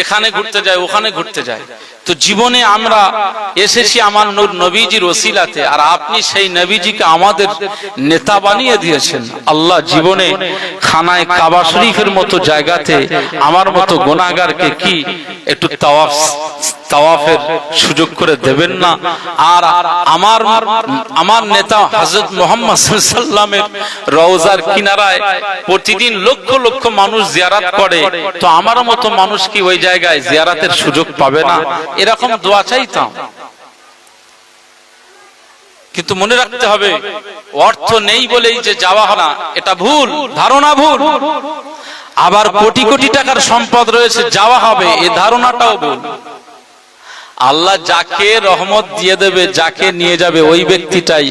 এখানে ঘুরতে যায়, ওখানে ঘুরতে যায়, তো জীবনে আমরা এসেছি আমার নূর নবীজির ওসিলাতে, আর আপনি সেই নবীজিকে আমাদের নেতা বানিয়ে দিয়েছেন। আল্লাহ, জীবনে খানায় কাবা শরীফের মতো জায়গাতে আমার মতো গুনাহগারকে কি একটু তাওয়াফের সুযোগ করে দেবেন না? আর আমার নেতা হযরত মুহাম্মদ সাল্লাল্লাহু আলাইহি ওয়াসাল্লামের রওজার কিনারায় প্রতিদিন লক্ষ লক্ষ মানুষ জিয়ারত করে, তো আমার মতো মানুষ কি ওই জায়গায় জিয়ারতের সুযোগ পাবে না? এরকম দোয়া চাইতাম। কিন্তু মনে রাখতে হবে, অর্থ নেই বলেই যে যাওয়া হয় না, এটা ভুল ধারণা, ভুল। আবার কোটি কোটি টাকার সম্পদ রয়েছে, যাওয়া হবে, এই ধারণাটাও ভুল। আল্লাহ যাকে রহমত দিয়ে দেবে, যাকে নিয়ে যাবে, ওই ব্যক্তিটাই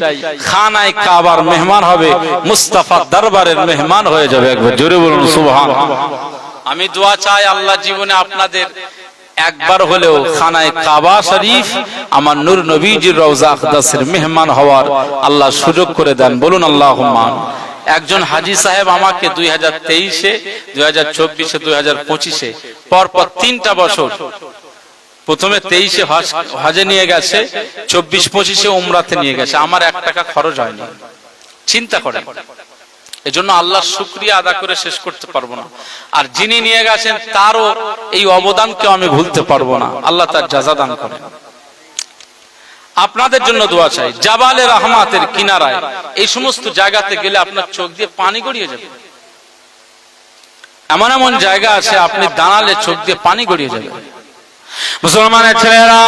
খানায় কাবার মেহমান হবে, মুস্তাফার দরবারের মেহমান হয়ে যাবে। একবার জোরে বলুন সুবহানাল্লাহ। আমি দোয়া চাই, আল্লাহ জীবনে আপনাদের একবার হলেও খানায় কাবা শরীফ আমার নূর নবীজির রওজা আকদাসের মেহমান হওয়ার আল্লাহ সুযোগ করে দেন। বলুন আল্লাহুম্মা। একজন হাজী সাহেব আমাকে 2023-এ, 2024-এ, 2025-এ পরপর 3টা বছর, প্রথমে 23-এ হজে নিয়ে গেছে, 24-25-এ উমরাতে নিয়ে গেছে, আমার 1 টাকা খরচ হয়নি। চিন্তা করেন। এজন্য আল্লাহর শুকরিয়া আদা করে শেষ করতে পারবো না। আর যিনি নিয়ে গেছেন তারও এই অবদানকে আমি ভুলতে পারবো না। আল্লাহ তার জাযা দান করেন। আপনাদের জন্য দোয়া চাই, জাবালে রহমাতের কিনারায় এই সমস্ত জায়গাতে গেলে আপনার চোখ দিয়ে পানি গড়িয়ে যাবে। এমন এমন জায়গা আছে, আপনি দাঁড়ালে চোখ দিয়ে পানি গড়িয়ে যাবে। মুসলমানের ছেলেরা,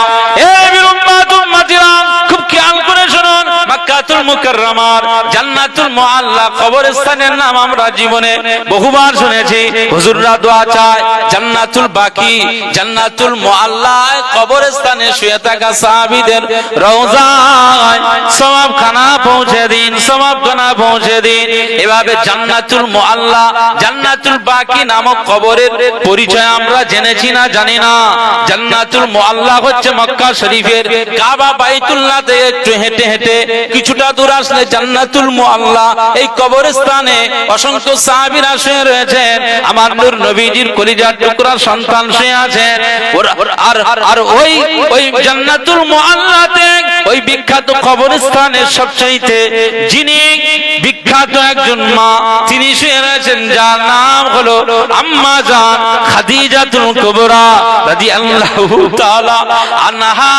এই বীর উম্মত উম্মতিরা, খুব খেয়াল করে শুনুন। মক্কাতুল মুকাররমার জান্নাতুল মুআল্লা কবরস্থানের নাম আমরা জীবনে বহুবার শুনেছি। হুজুররা দোয়া চায়, জান্নাতুল বাকি, জান্নাতুল মুআল্লা কবরস্থানে শুয়ে থাকা সাহাবীদের রওজায় সওয়াবখানা পৌঁছে দিন, সওয়াবখানা পৌঁছে দিন। এভাবে জান্নাতুল মুআল্লা, জান্নাতুল বাকি নামক কবরের পরিচয় আমরা জেনেছি না জানি না? জান্নাতুল মুআল্লা হচ্ছে মক্কা শরীফের কাবা বাইতুল্লাহ থেকে একটু হেঁটে হেঁটে কিছুটা দূর আসলে জান্নাতুল মুআল্লা। এই কবরস্থানে অসংখ্য সাহাবীরা শুয়ে রয়েছেন, আমার নূর নবীজির কলিজার টুকরা সন্তান শুয়ে আছেন। আর ওই জান্নাতুল মুআল্লাতে, ওই বিখ্যাত কবরস্থানের সবচাইতে যিনি বিখ্যাত একজন মা, তিনি শুয়ে রয়েছেন, যার নাম হলো আম্মা জান খাদিজাতুল কুবরা রাদিয়াল্লাহু তাআলা আনহা।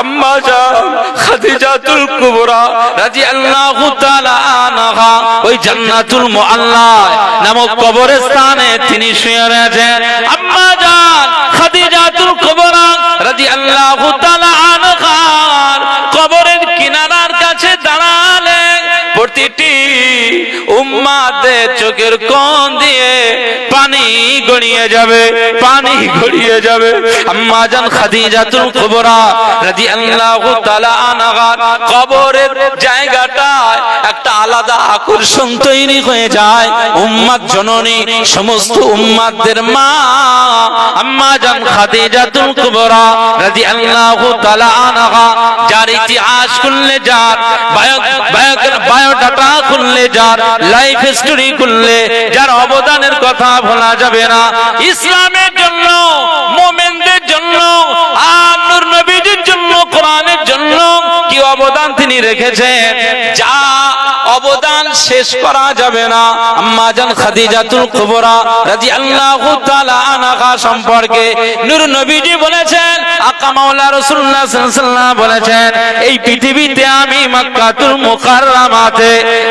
আম্মা জান খাদিজাতুল কুবরা রাদিয়াল্লাহু তাআলা আনহা ওই জান্নাতুল মুআল্লা নামক কবরস্থানে তিনি শুয়ে রয়েছেন। আম্মা জান খাদিজাতুল কুবরা রাদিয়াল্লাহু তাআলা আনহা কবরের কিনারার কাছে দাঁড়ালে প্রতিটি উম্মাদের চোখের কোণ দিয়ে পানি গড়িয়ে যাবে, পানি গড়িয়ে যাবে। আম্মা জান খাদিজাতুল কুবরা রাদিয়াল্লাহু তাআলা আনহা কবরের জায়গাটায় একটা আলাদা আলাদা আকর্ষণ তৈরি হয়ে যায়। উম্মাত জননী, সমস্ত উম্মাতদের মা আম্মা জান খাদিজাতুল কুবরা রাদিয়াল্লাহু তাআলা আনহা, যার ইতিহাস খুললে, যার বায়োডাটা খুললে, যার লাইফ হিস্টরি খুললে, যার অবদানের কথা ভোলা যাবে না। ইসলামের জন্য, মুমিনদের জন্য, আর নূর নবীজির জন্য, কোরআনের জন্য কি অবদান তিনি রেখেছেন, যা অবদান শেষ করা যাবে না। আম্মা জান খাদিজাতুল কুবরা রাদিয়াল্লাহু তাআলা আনহা সম্পর্কে নূর নবীজি বলেছেন, আকা মাওলা রাসূলুল্লাহ সাল্লাল্লাহু আলাইহি ওয়াসাল্লাম বলেছেন, এই পৃথিবীতে আমি মক্কাতুল মুকাররমাতে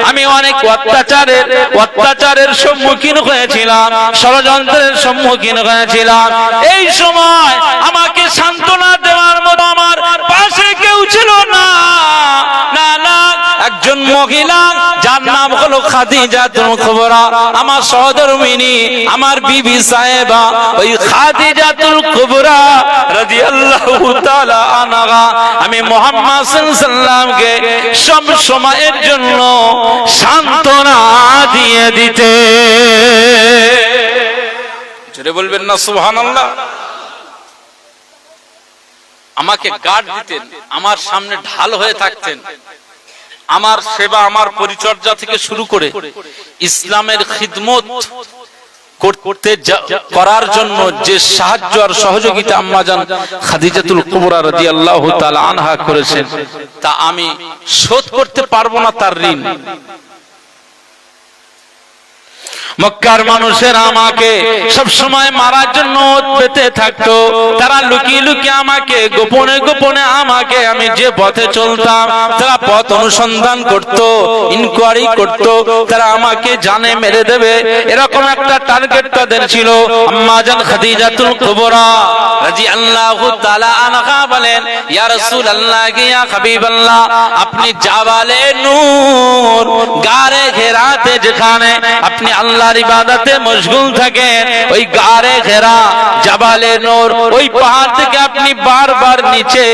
আমি অনেক অত্যাচারের সম্মুখীন হয়েছিলাম, ষড়যন্ত্রের সম্মুখীন হয়েছিলাম। এই সময় আমাকে সান্ত্বনা দেওয়ার মতো আমার পাশে কেউ ছিল না। একজন মহিলা যার নাম হলো খাদিজাতুল কুবরা, আমার সহধর্মিণী, আমার বিবি সাহেবা, ওই খাদিজাতুল কুবরা রাদিয়াল্লাহু তাআলা আনহা আমি মুহাম্মদ সাল্লাল্লাহু আলাইহি ওয়াসাল্লামকে সব সময়ের জন্য সান্ত্বনা দিয়ে দিতে। জোরে বলবেন না সুবহানাল্লাহ। আমাকে গার্ড দিতেন, আমার সামনে ঢাল হয়ে থাকতেন, আমার সেবা, আমার পরিচর্যা থেকে শুরু করে ইসলামের খিদমত করার জন্য যে সাহায্য আর সহযোগিতা আম্মা জান খাদিজাতুল কুবরা রাদিয়াল্লাহু তাআলা আনহা করেছেন, তা আমি শোধ করতে পারবো না তার ঋণ। মক্কার মানুষেরা আমাকে সব সময় মারার জন্য পেতে থাকতো। তারা লুকিয়ে লুকিয়ে আমাকে, গোপনে গোপনে আমাকে, আমি যে পথে চলতাম তারা পথ অনুসন্ধান করত, ইনকোয়ারি করত, তারা আমাকে জানে মেরে দেবে, এরকম একটা টার্গেট তাদের ছিল। আম্মা জান খাদিজাতুল কুবরা রাদিয়াল্লাহু তাআলা আনহা বলেন, ইয়া রাসূলুল্লাহ, ইয়া হাবিবাল্লাহ, আপনি জাবালে নূর গারে ঘেরাতে, যেখানে আপনি আল্লাহর ইবাদতে মশগুল থাকেন, ওই গারে ঘেরা জাবালে নূর, ওই পাহাড় থেকে আপনি বারবার নিচে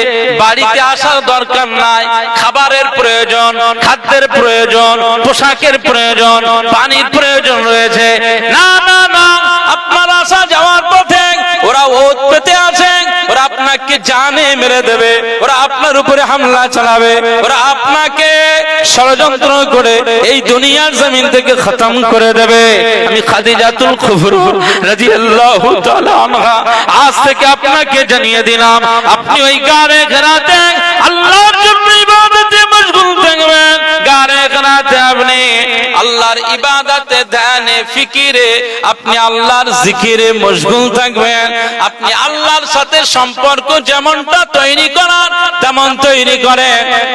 বাড়িতে আসার দরকার নাই। খাবারের প্রয়োজন, খাদ্যের প্রয়োজন, পোশাকের প্রয়োজন, পানির প্রয়োজন রয়েছে। না না না, আপনার আসা যাওয়ার পথে ওরা ওত পেতে আছেন, ওরা আপনাকে জানে মেরে দেবে, ওরা আপনার উপরে হামলা চালাবে, ওরা আপনাকে ষড়যন্ত্র করে এই দুনিয়ার জমিন থেকে খতম করে দেবে। আমি খাদিজাতুল কুবরা রাদিয়াল্লাহু তাআলা আনহা আজ থেকে আপনাকে জানিয়ে দিলাম, আপনি ওই গারে ঘেরাতে আল্লাহর জন্য ইবাদতে মশগুল থাকবেন। গারে ঘেরাতে আপনি আল্লাহর ইবাদতে, ধ্যানে, ফিকিরে, আপনি আল্লাহর জিকিরে মশগুল থাকবেন। আপনি আল্লাহর সাথে সম্পর্ক যেমনটা তৈরি করার তেমন তৈরি করে।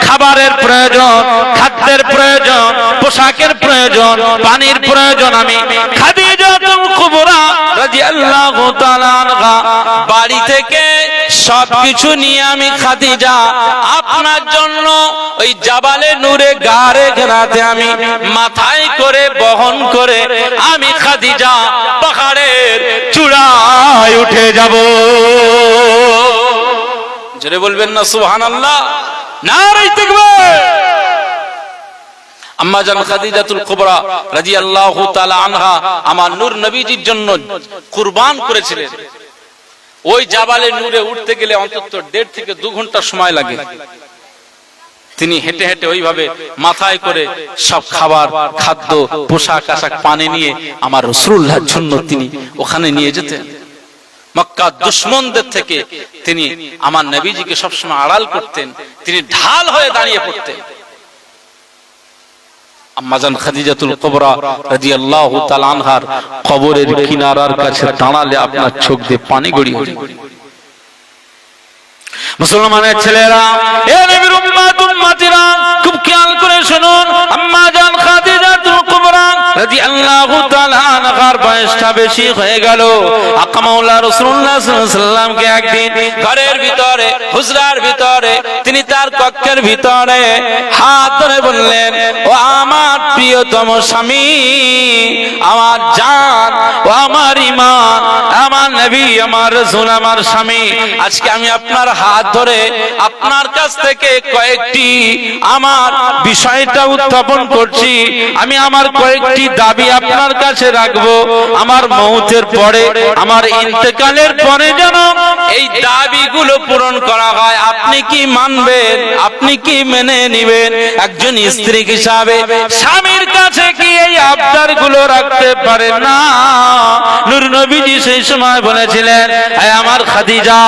খাবারের প্রয়োজন, খাদ্যের প্রয়োজন, পোশাকের প্রয়োজন, পানির প্রয়োজন। আমি খাদিজাতুল কুবরা রাদিয়াল্লাহু তাআলা আনহা বাড়ি থেকে সবকিছু নিয়ে আমি খাদিজা আপনার জন্য ওই জাবালে নূরে গারে ঘেরাতে আমি মাথায় করে বহন করে আমি খাদিজা পাহাড়ের চূড়ায় উঠে যাব। জোরে বলবেন না সুবহানাল্লাহ, নারে তাকবীর। আম্মা জান খাদিজাতুল কুবরা রাদিয়াল্লাহু তাআলা আনহা আমার নূর নবীজির জন্য কুরবান করেছিলেন। ওই জাবালে নূরে উঠতে গেলে অন্তত 1.5 থেকে 2 ঘন্টা সময় লাগে। তিনি হেঁটে হেঁটে ওইভাবে মাথায় করে সব খাবার, খাদ্য, পোশাক আশাক, পানি নিয়ে আমার রাসূলুল্লাহর জন্য তিনি ওখানে নিয়ে যেতেন। মক্কা দুশমনদের থেকে তিনি আমার নবীজিকে সবসময় আড়াল করতেন, তিনি ঢাল হয়ে দাঁড়িয়ে পড়তেন। আম্মা জান খাদিজাতুল কুবরা রাদিয়াল্লাহু তাআলা আনহার কবরের কিনারার কাছে দাঁড়ালে আপনার চোখ দিয়ে পানি গড়িয়ে যায়। মুসলমানের ছেলেরা, এ নবীর উম্মত উম্মতিরা, খুব খেয়াল করে শুনুন। আম্মা জান খাদিজাতুল কুবরা রাদিয়াল্লাহু তাআলা আনহার বয়সটা বেশি হয়ে গেল। আকা মাওলা রাসূলুল্লাহ সাল্লাল্লাহু আলাইহি ওয়াসাল্লামকে একদিন ঘরের ভিতরে, হুজরার ভিতরে, তিনি তার কক্ষের ভিতরে হাত ধরে বললেন, ও আমার প্রিয়তম স্বামী, আমার জান, ও আমার ঈমান, আমার নবী, আমার রাসূল, আমার স্বামী, আজকে আমি আপনার হাত ধরে আপনার কাছ থেকে কয়েকটি আমার বিষয়টা উত্থাপন করছি। আমি আমার কয়েকটি দাবি আপনার কাছে রাখবো। আমার মওতের পরে, আমার ইন্তেকালের পরে যেন এই দাবিগুলো পূরণ করা হয়। আপনি কি মানবেন? আপনি কি মেনে নেবেন? একজন স্ত্রী হিসাবে স্বামীর কাছে কি এই আবদারগুলো রাখতে পারেন না? নূর নবীজি সেই সময় বলেছিলেন, এই আমার খাদিজা,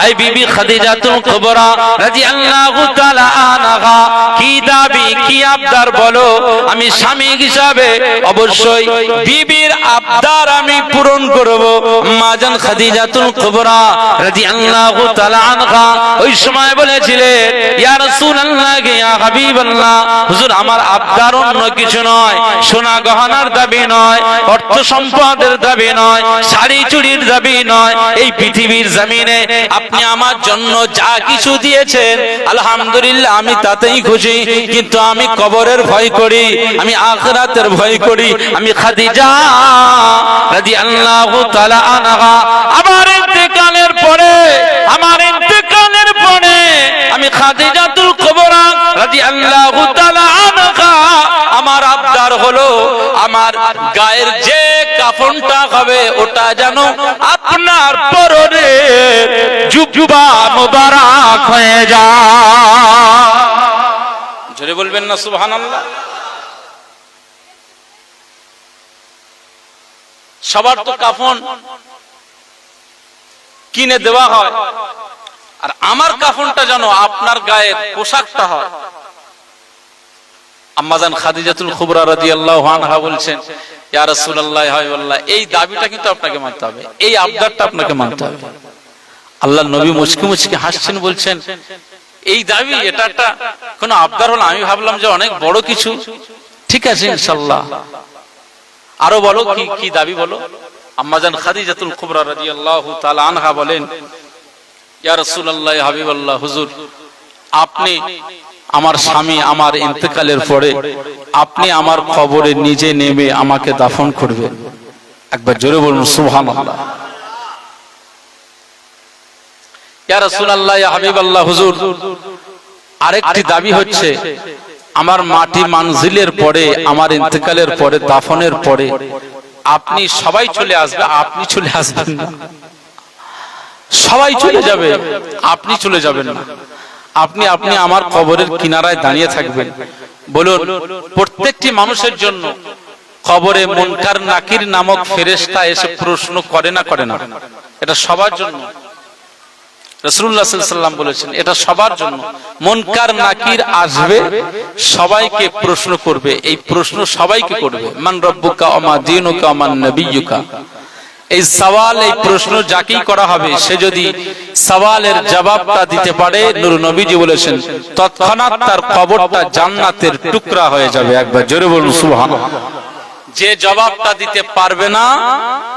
এই বিবি খাদিজাতুল কুবরা রাদিয়াল্লাহু তাআলা আনহা, কি দাবি, কি আবদার বলো। আমি স্বামী হিসাবে অবশ্যই বিবির আবদার আমি পূরণ করব। মাজান খাদিজাতুল কুবরা রাদিয়াল্লাহু তাআলা আনহা ওই সময় বলেছিলেন, ইয়া রাসূলুল্লাহ, ইয়া হাবিবাল্লাহ, হুজুর আমার আবদার অন্য কিছু নয়, সোনা গহনার দাবি নয়, অর্থ সম্পদের দাবি নয়, শাড়ি চুড়ির দাবি নয়। এই পৃথিবীর জমিনে আপনি আমার জন্য যা কিছু দিয়েছেন আলহামদুলিল্লাহ আমি তাতেই খুশি, কিন্তু আমি কবরের ভয় করি, আমি আখিরাতের ভয় করি। আমি খাদিজা রাদিয়াল্লাহু তাআলা আনহা আমার ইন্তেকালের পরে, আমার ইন্তেকালের পরে আমি খাদিজাতুল কুবরা রাদিয়াল্লাহু তাআলা আনহা, আমার আবদার হলো আমার গায়ের যে কাফনটা হবে ওটা যেন আপনার পরনে জুব্বা মুবারক হয়ে যায়। জোরে বলবেন না সুবহানাল্লাহ। সবার তো কাফন কিনে দেওয়া হয়, আর আমার কাফনটা যেন আপনার গায়ের পোশাকটা হয়। আম্মাজান খাদিজাতুল কুবরা রাদিয়াল্লাহু আনহা বলছেন, ইয়া রাসূলুল্লাহ, হাবিবাল্লাহ, এই দাবিটা কিন্তু আপনাকে মানতে হবে, এই আবদারটা আপনাকে মানতে হবে। আল্লাহর নবী মুচকি মুচকি হাসছেন, বলছেন, এই দাবি, এটা একটা কোন আবদার হলো? আমি ভাবলাম যে অনেক বড় কিছু। ঠিক আছে ইনশাআল্লাহ, আরো বলো, কি কি দাবি বলো। আম্মাজান খাদিজাতুল কুবরা রাদিয়াল্লাহু তাআলা আনহা বলেন, ইয়া রাসূলুল্লাহ, হাবিবাল্লাহ, হুজুর আপনি আমার স্বামী আমার ইন্তেকালের পরে আপনি আমার কবরে নিজে নেমে আমাকে দাফন করবেন। একবার জোরে বলুন সুবহানাল্লাহ। ইয়া রাসূলুল্লাহ, ইয়া হাবিবাল্লাহ, হুজুর আরেকটি দাবি হচ্ছে, আমার মাটি মানজিলের পরে, আমার ইন্তেকালের পরে, দাফনের পরে আপনি সবাই চলে আসবে, আপনি চলে আসবেন না। সবাই চলে যাবে, আপনি চলে যাবেন না। আপনি আপনি আমার কবরের কিনারায় দাঁড়িয়ে থাকবেন। বলুন, প্রত্যেকটি মানুষের জন্য কবরে মুনকার নাকির নামক ফেরেশতা এসে প্রশ্ন করে না, করে না? এটা সবার জন্য। রাসূলুল্লাহ সাল্লাল্লাহু আলাইহি ওয়াসাল্লাম বলেছেন, এটা সবার জন্য। মুনকার নাকির আসবে, সবাইকে প্রশ্ন করবে। এই প্রশ্ন সবাইকে করবে, মান রাব্বুকা ওয়া মা দীনুকা ওয়া মান নাবিয়্যুকা। এই সওয়াল, এই প্রশ্ন যাকেই করা হবে, সে যদি সওয়ালের জবাবটা দিতে পারে, নূর নবীজি বলেছেন তৎক্ষণাৎ তার কবরটা জান্নাতের টুকরা হয়ে যাবে। একবার জোরে বলুন সুবহানাল্লাহ। যে জবাবটা দিতে পারবে না,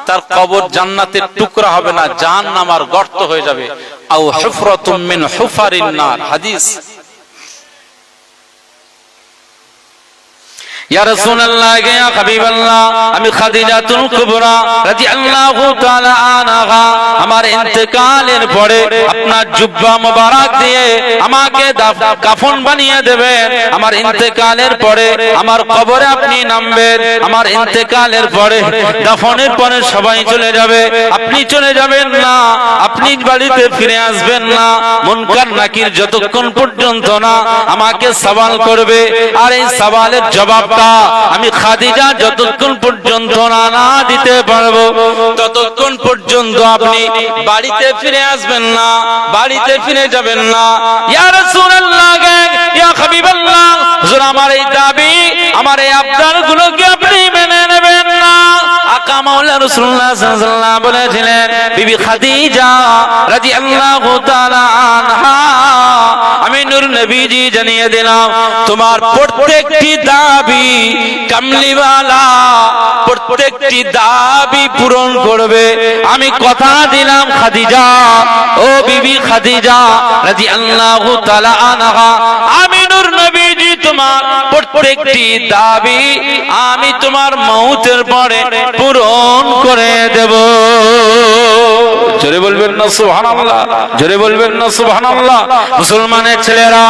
তার কবর জান্নাতের টুকরা হবে না, জাহান্নামের গর্ত হয়ে যাবে। আও হুফরাতুম মিন হুফারিন নার, হাদিস। ইয়া রাসূলুল্লাহ, ইয়া হাবিবাল্লাহ, আমি খাদিজাতুল কুবরা রাদিয়াল্লাহু তাআলা আনহা আমার ইন্তেকালের পরে আপনার জুব্বা মোবারক দিয়ে আমাকে কাফন বানিয়ে দেবেন। আমার ইন্তেকালের পরে আমার কবরে আপনি নামবেন। আমার ইন্তেকালের পরে, দাফনের পরে সবাই চলে যাবে, আপনি চলে যাবেন না, আপনি বাড়িতে ফিরে আসবেন না। মুনকার নাকির যতক্ষণ পর্যন্ত না আমাকে সওয়াল করবে, আর এই সওয়ালের জবাব আমি খাদিজা যতক্ষণ পর্যন্ত না দিতে পারবো, ততক্ষণ পর্যন্ত আপনি বাড়িতে ফিরে আসবেন না, বাড়িতে ফিরে যাবেন না। ইয়া রাসূলুল্লাহ, ইয়া হাবিবাল্লাহ, হুজুর আমার এই দাবি, আমার এই আবদার গুলো কি আপনি মেনে নেবেন না? আকা মাওলা রাসূলুল্লাহ সাল্লাল্লাহু আলাইহি ওয়াসাল্লাম বলেছিলেন বিবি খাদিজা রাদিয়াল্লাহু তাআলা আনহা, আমি নূর নবীজি জানিয়ে দিলাম তোমার প্রত্যেকটি দাবি কামলিওয়ালা, প্রত্যেকটি দাবি পূরণ করবে। আমি কথা দিলাম খাদিজা, ও বিবি খাদিজা রাদিয়াল্লাহু তাআলা আনহা, আমি নূর নবীজি তোমার প্রত্যেকটি দাবি আমি তোমার মওতের পরে পূরণ করে দেব। জোরে বলবেন না সুবহানাল্লাহ, জোরে বলবেন না সুবহানাল্লাহ। মুসলমানের ছেলেরা,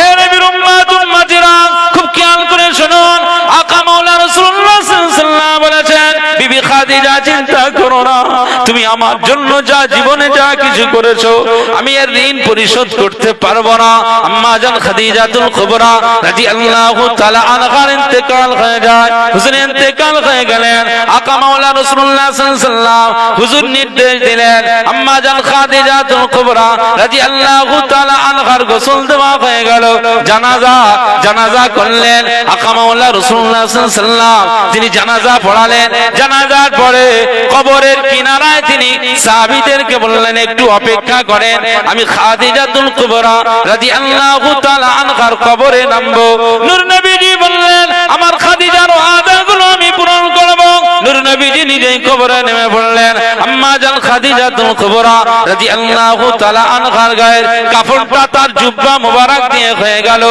এ নবীর উম্মত উম্মতিরা, খুব খেয়াল করে শুনুন। আকা মাওলা রাসূলুল্লাহ সাল্লাল্লাহু আলাইহি ওয়াসাল্লাম বলেছেন বিবি খাদিজা চিন্তা করো না, তুমি আমার জন্য যা জীবনে যা কিছু করেছো আমি এর ঋণ পরিশোধ করতে পারবো না। আম্মা জান খাদিজাতুল কুবরা রাদিয়াল্লাহু তাআলা আনহার ইন্তেকাল হয়ে যায়, হুজুর ইন্তেকাল হয়ে গেলেন। আকা মাওলা রাসূলুল্লাহ সাল্লাল্লাহু আলাইহি ওয়াসাল্লাম হুজুর নির্দেশ দিলেন আম্মা জান খাদিজাতুল কুবরা রাদিয়াল্লাহু তাআলা আনহার গোসল দেওয়া হয়ে গেল, জানাজা করলেন। আকা মাওলা রাসূলুল্লাহ সাল্লাল্লাহু আলাইহি ওয়াসাল্লাম তিনি জানাজা পড়ালেন। জানাজার পরে কবরের কিনারায় তিনি সাহাবীদেরকে বললেন একটু অপেক্ষা করেন, আমি খাদিজাতুল কুবরা রাদিয়াল্লাহু তাআলা আনহার কবরে নামবো। নূর নবীজি বললেন আমার খাদিজার ওয়াদাগুলো আমি পূরণ করব। নূর নবীজি নিজেই কবরে নেমে পড়লেন। আম্মা জান খাদিজাতুল কুবরা রাদিয়াল্লাহু তাআলা আনহার গায়ের কাফনটা তার জুব্বা মোবারক দিয়ে হয়ে গেল,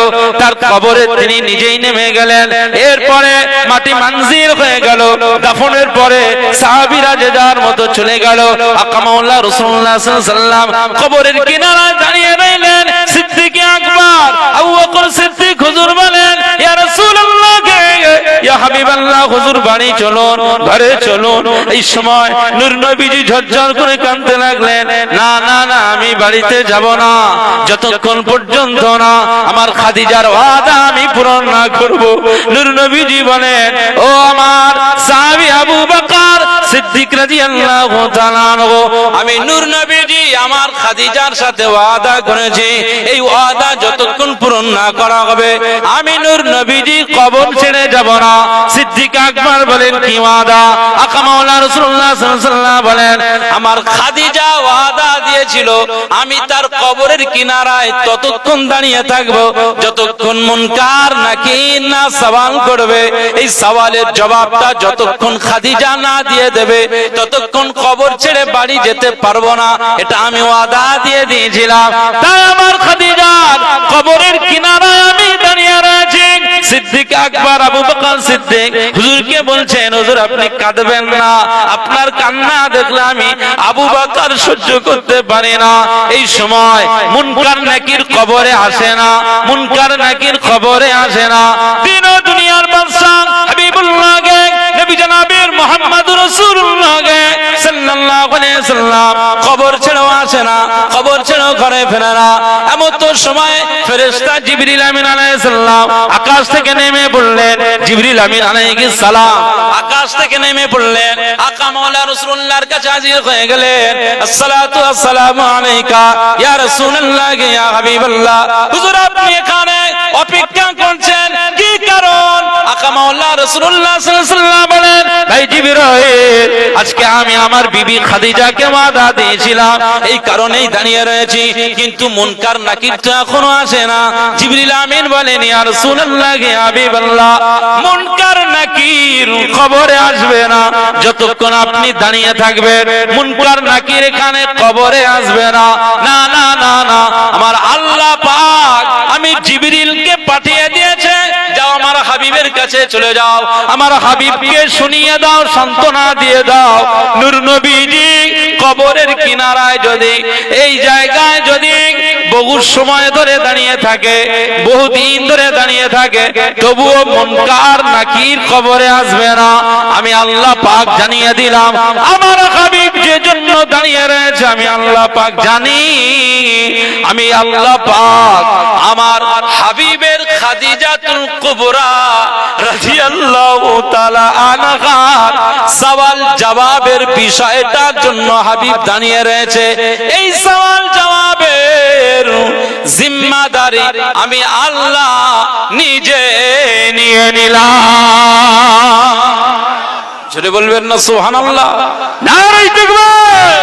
তার কবরে তিনি নিজেই নেমে গেলেন। এরপরে মাটি মঞ্জির হয়ে গেল, দাফনের পরে সাহাবীরা যে যার মতো চলে গেল। আকা মাওলা রাসূলুল্লাহ সাল্লাল্লাহু আলাইহি ওয়াসাল্লাম কবরের কিনারায় দাঁড়িয়ে রইলেন। সিদ্দিক আকবর আবু বকর সিদ্দিক হুজুর বলেন ইয়া রাসূলুল্লাহ, ইয়া হাবিবাল্লাহ, হুজুর বাড়ি চলুন, ঘরে চলুন। এই সময় নূর নবীজি ঝরঝর করে কাঁদতে লাগলেন, না না না, আমি বাড়িতে যাব না যতক্ষণ পর্যন্ত না আমার খাদিজার ওয়াদা আমি পূরণ না করব। নূর নবীজি বলেন ও আমার সাহাবী আবু বকর সিদ্দিক রাদিয়াল্লাহু তাআলা আনহু, আমি নূর নবীজি আমার খাদিজার সাথে ওয়াদা করেছি, এই ওয়াদা যতক্ষণ পূরণ না করা হবে আমি নূর নবীজি কবর ছেড়ে যাব না। সিদ্দিক আকবর বলেন কি ওয়াদা? আকা মাওলা রাসূলুল্লাহ সাল্লাল্লাহু আলাইহি ওয়াসাল্লাম বলেন আমার খাদিজা ওয়াদা দিয়েছিল আমি তার কবরের কিনারায় ততক্ষণ দাঁড়িয়ে থাকব যতক্ষণ মুনকার নাকির না সওয়াল করবে। এই সওয়ালের জবাবটা যতক্ষণ খাদিজা না দিয়ে দেবে ততক্ষণ কবর ছেড়ে বাড়ি যেতে পারবো না, এটা আমি ওয়াদা দিয়ে দিয়েছিলাম। তাই আমার খাদিজার কবরের কিনারায় আমি দাঁড়িয়ে রয়েছি। সিদ্দিক আকবর আবু বকর সিদ্দিক হুজুরকে বলছেন হুজুর আপনি কাঁদবেন না, আপনার কান্না দেখলে আমি আবু বকর সহ্য করতে পারি না। এই সময় মুনকার নাকির কবরে আসে না, মুনকার নাকির কবরে আসে না। দিন ও দুনিয়ার বাদশা হাবিবুল্লাহ গে নবী জনাবের মুহাম্মদুর রাসূলুল্লাহ গে সাল্লাল্লাহু আলাইহি ওয়াসাল্লাম কবর ছেড়েও আসে না, কবর ছেড়েও ঘরে ফেরে না। এমন তো সময় ফেরেশতা জিবরিল আমিন আলাইহিস সালাম আকাশ থেকে নেমে পড়লেন। জিবরিল আমিন আলাইহিস সালাম আকাশ থেকে নেমে পড়লেন, আকা মাওলা রাসূলুল্লাহর কাছে হাজির হয়ে গেলেন। আসসালাতু ওয়াসসালামু আলাইকা ইয়া রাসূলুল্লাহ ইয়া হাবিবাল্লাহ, হুজুর আপনি এখানে অপেক্ষা করছেন কি কারণ? আকা মাওলা রাসূলুল্লাহ সাল্লাল্লাহু আলাইহি ওয়াসাল্লাম বলেন ভাই জিবরাইল, আজকে আমি আমার বিবি খাদিজাকে ওয়াদা দিয়েছিলাম, এই কারণেই দাঁড়িয়ে রয়েছি, কিন্তু মুনকার নাকির তো এখনো আসে না। জিবরিল আমিন বলেন ইয়া রাসূলুল্লাহ ইয়া হাবিবাল্লাহ, মুনকার নাকির কবরে আসবে না যতক্ষণ আপনি দাঁড়িয়ে থাকবেন, মুনকার নাকির এখানে কবরে আসবে না। না না না না, আমার আল্লাহ পাক আমি জিবরিলকে পাঠিয়ে দিয়েছে, যাও আমার হাবিবের কাছে চলে যাও, আমার হাবিবকে শুনিয়ে দাও, সান্ত্বনা দিয়ে দাও। নূর নবীজি কবরের কিনারায় যদি এই জায়গায় যদি বহু সময় ধরে দাঁড়িয়ে থাকে, বহুদিন ধরে দাঁড়িয়ে থাকে, তবুও মুনকার নাকির কবরে আসবে না। আমি আল্লাহ পাক জানিয়ে দিলাম আমার হাবিব যে জন্য দাঁড়িয়ে রয়েছে আমি আল্লাহ পাক জানি। আমি আল্লাহ পাক আমার হাবিবের খাদিজাতুল কুবরা রাদিয়াল্লাহু তাআলা আনহার সওয়াল জবাবের বিষয়টার জন্য হাবিব দাঁড়িয়ে রয়েছে। এই সওয়াল জবাবের জিম্মাদারি আমি আল্লাহ নিজে নিয়ে নিলাম। জোরে বলবেন না সুবহানাল্লাহ, নারে তাকবীর।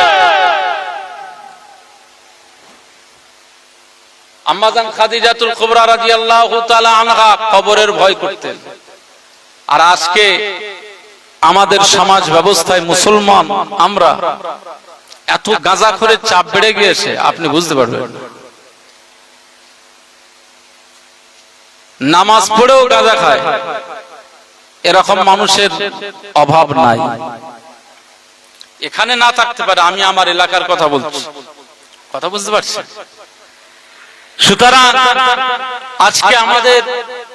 আম্মা জান খাদিজাতুল কুবরা রাদিয়াল্লাহু তাআলা আনহা কবরের ভয় করতেন। আর আজকে আমাদের সমাজ ব্যবস্থায় মুসলমান আমরা এত গাঁজাখোরের চাপ বেড়ে গিয়েছে, আপনি বুঝতে পারবেন। নামাজ পড়েও গাঁজা খায়, এরকম মানুষের অভাব নাই। এখানে না থাকতে পারে, আমি আমার এলাকার কথা বলছি, কথা বুঝতে পারছি। সুতরাং আজকে আমাদের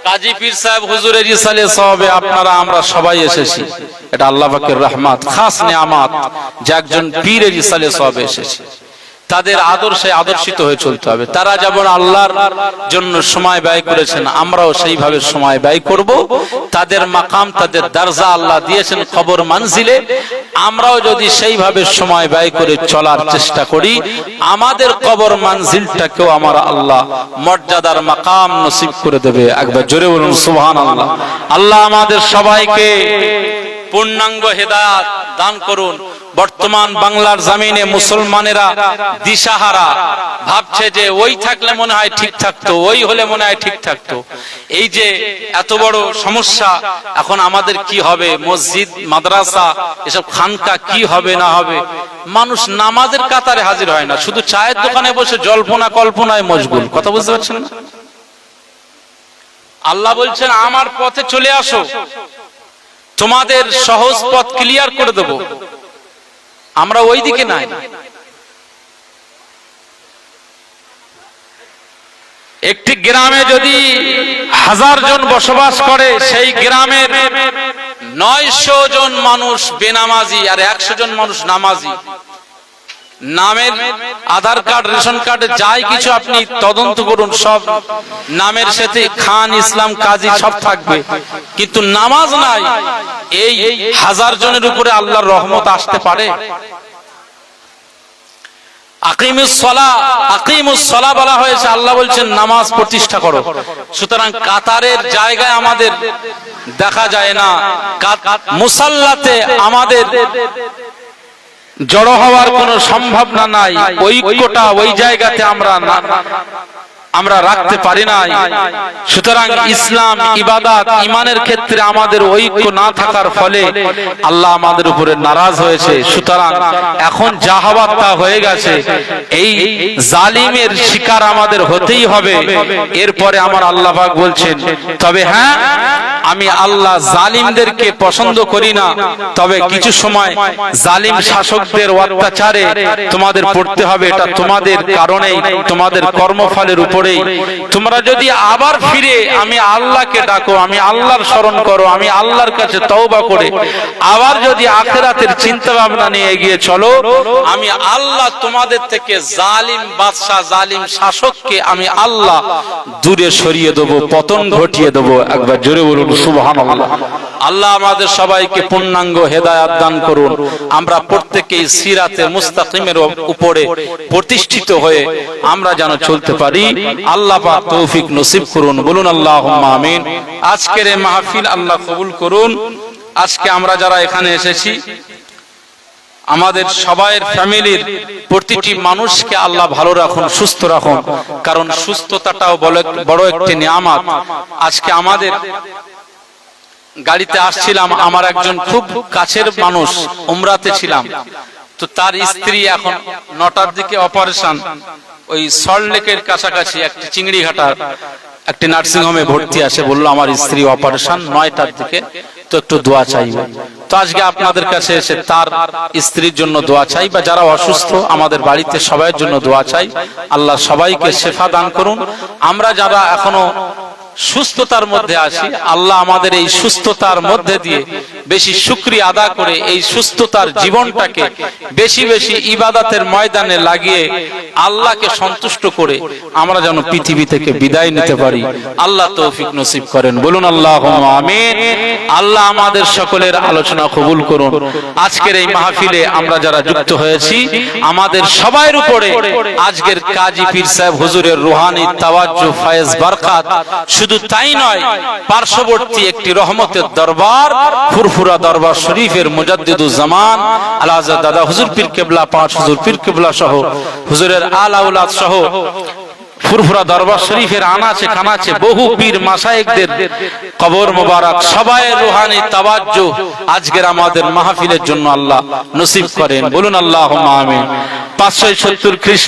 কাজী পীর সাহেব হুজুরের ইসালে সওয়াবে আপনারা আমরা সবাই এসেছি, এটা আল্লাহ পাকের রহমত, খাস নিয়ামত যে একজন পীরের ইসালে সওয়াবে এসেছি। তাদের আদর্শে আদর্শিত হয়ে চলতে হবে। তারা যেমন আল্লাহর জন্য সময় ব্যয় করেছেন, আমরাও সেইভাবে সময় ব্যয় করব। তাদের মাকাম, তাদের দরজা আল্লাহ দিয়েছেন কবর মঞ্জিলে, আমরাও যদি সেইভাবে সময় ব্যয় করে চলার চেষ্টা করি, আমাদের কবর মঞ্জিলটাকেও আমার আল্লাহ মর্যাদার মাকাম নসিব করে দেবে। একবার জোরে বলুন সুবহানাল্লাহ। আল্লাহ আমাদের সবাইকে পূর্ণাঙ্গ হেদায়েত দান করুন। বর্তমান বাংলার জমিনে মুসলমানেরা দিশাহারা, ভাবছে যে ওই থাকলে মনে হয় ঠিক থাকতো, ওই হলে মনে হয় ঠিক থাকতো। এই যে এত বড় সমস্যা, এখন আমাদের কি হবে, মসজিদ মাদ্রাসা এসব খানকা কি হবে না হবে। মানুষ নামাজের কাতারে হাজির হয় না, শুধু চায়ের দোকানে বসে জল্পনা কল্পনায় মশগুল। কথা বুঝতে পারছেন না? আল্লাহ বলছেন আমার পথে চলে আসো, তোমাদের সহজ পথ ক্লিয়ার করে দেব। আমরা ওই দিকে নাই। একটি গ্রামে যদি 1000 জন বসবাস করে, সেই গ্রামের 900 জন মানুষ বেনামাজি আর 100 জন মানুষ নামাজি। নামের আধার কার্ড, রেশন কার্ডে যাই কিছু আপনি তদন্ত করুন, সব নামের সাথে খান, ইসলাম, কাজী সব থাকবে, কিন্তু নামাজ নাই। এই 1000 জনের উপরে আল্লাহর রহমত আসতে পারে? আকিমুস সালাহ বলা হয়েছে, আল্লাহ বলছেন নামাজ প্রতিষ্ঠা করো। সুতরাং কাতারের জায়গায় আমাদের দেখা যায় না, মুসাল্লাতে আমাদের জড়ো হওয়ার কোনো সম্ভাবনা নাই। ঐক্যটা ওই জায়গাতে আমরা রাখতে পারি না। সুতরাং ইসলাম, ইবাদত, ঈমানের ক্ষেত্রে আমাদের ঐক্য না থাকার ফলে আল্লাহ আমাদের উপরে নারাজ হয়েছে। সুতরাং এখন যা হওয়ার তা হয়ে গেছে, এই জালিমের শিকার আমাদের হতেই হবে। এরপরে আমার আল্লাহ পাক বলছেন, তবে হ্যাঁ, আমি আল্লাহ জালিমদেরকে পছন্দ করি না, তবে কিছু সময় জালিম শাসকদের অত্যাচারে তোমাদের পড়তে হবে। এটা তোমাদের কারণেই, তোমাদের কর্মফলের উপরেই। তোমরা যদি আবার ফিরে আমি আল্লাহকে ডাকো, আমি আল্লাহর স্মরণ করো, আমি আল্লাহর কাছে তওবা করে আবার যদি আখিরাতের চিন্তা ভাবনা নিয়ে এগিয়ে চলো, আমি আল্লাহ তোমাদের থেকে জালিম বাদশা, জালিম শাসককে আমি আল্লাহ দূরে সরিয়ে দেবো, পতন ঘটিয়ে দেবো। একবার জোরে বলুন সুবহানাল্লাহ। আল্লাহ আমাদের সবাইকে পূর্ণাঙ্গ হেদায়েত দান করুন। আমরা প্রত্যেকেই সিরাতে মুস্তাকিমের উপরে প্রতিষ্ঠিত হয়ে আমরা যেন চলতে পারি। আল্লাহ পাক তৌফিক নসিব করুন, বলুন আল্লাহুম্মা আমিন। আজকের এই মাহফিল আল্লাহ কবুল করুন। আজকে আমরা যারা এখানে এসেছি, আমাদের সবাইয়ের ফ্যামিলির প্রতিটি মানুষকে আল্লাহ ভালো রাখুন, সুস্থ রাখুন, কারণ সুস্থতাটাও বড় একটি নিয়ামত। আজকে আমাদের গাড়িতে আসছিলাম, আমার একজন খুব কাছের মানুষ, উমরাতে ছিলাম, তো তার স্ত্রী এখন 9টার দিকে অপারেশন, ওই সল্টলেকের কাছাকাছি একটি চিংড়িঘাটার একটি নার্সিং হোমে ভর্তি আছে। বললো আমার স্ত্রী অপারেশন 9টার দিকে, তো একটু দোয়া চাইবে। তো আজকে আপনাদের কাছে এসে তার স্ত্রীর জন্য দোয়া চাই, বা যারা অসুস্থ আমাদের বাড়িতে সবাইয়ের জন্য দোয়া চাই। আল্লাহ সবাইকে শেফা দান করুন। আমরা যারা এখনো সুস্থতার মধ্যে আছি, আল্লাহ আমাদের এই সুস্থতার মধ্যে দিয়ে বেশি শুকরিয়া আদা করে এই সুস্থতার জীবনটাকে বেশি বেশি ইবাদতের ময়দানে লাগিয়ে আল্লাহকে সন্তুষ্ট করে আমরা যেন পৃথিবী থেকে বিদায় নিতে পারি। আল্লাহ তৌফিক নসিব করেন, বলুন আল্লাহুম্মা আমিন। আল্লাহ আমাদের সকলের আলোচনা কবুল করুন। আজকের এই মাহফিলে আমরা যারা যুক্ত হয়েছি, আমাদের সবার উপরে আজকের কাজী পীর সাহেব হুজুরের রুহানি তাওয়াজ্জুহ, ফয়েজ, বরকত, শুধু তাই নয়, পার্শ্ববর্তী একটি রহমতের দরবার ফুরফুরা দরবার শরীফের মুজাদ্দিদুজ জামান আলাজা দাদা হুজুর পীর কেবলা, পাঁচ হুজুর পীর কেবলা সহ হুজুরের আল আওলাদ সহ ফুরফুরা দরবার শরীফের আনাচে কানাচে বহু পীর মাশায়েখদের কবর মোবারক সবাই রুহানি তাওয়াজ্জুহ আজকের আমাদের মাহফিলের জন্য আল্লাহ নসিব করেন। বলুন আল্লাহুম্মা আমিন। 570 খ্রিস্ট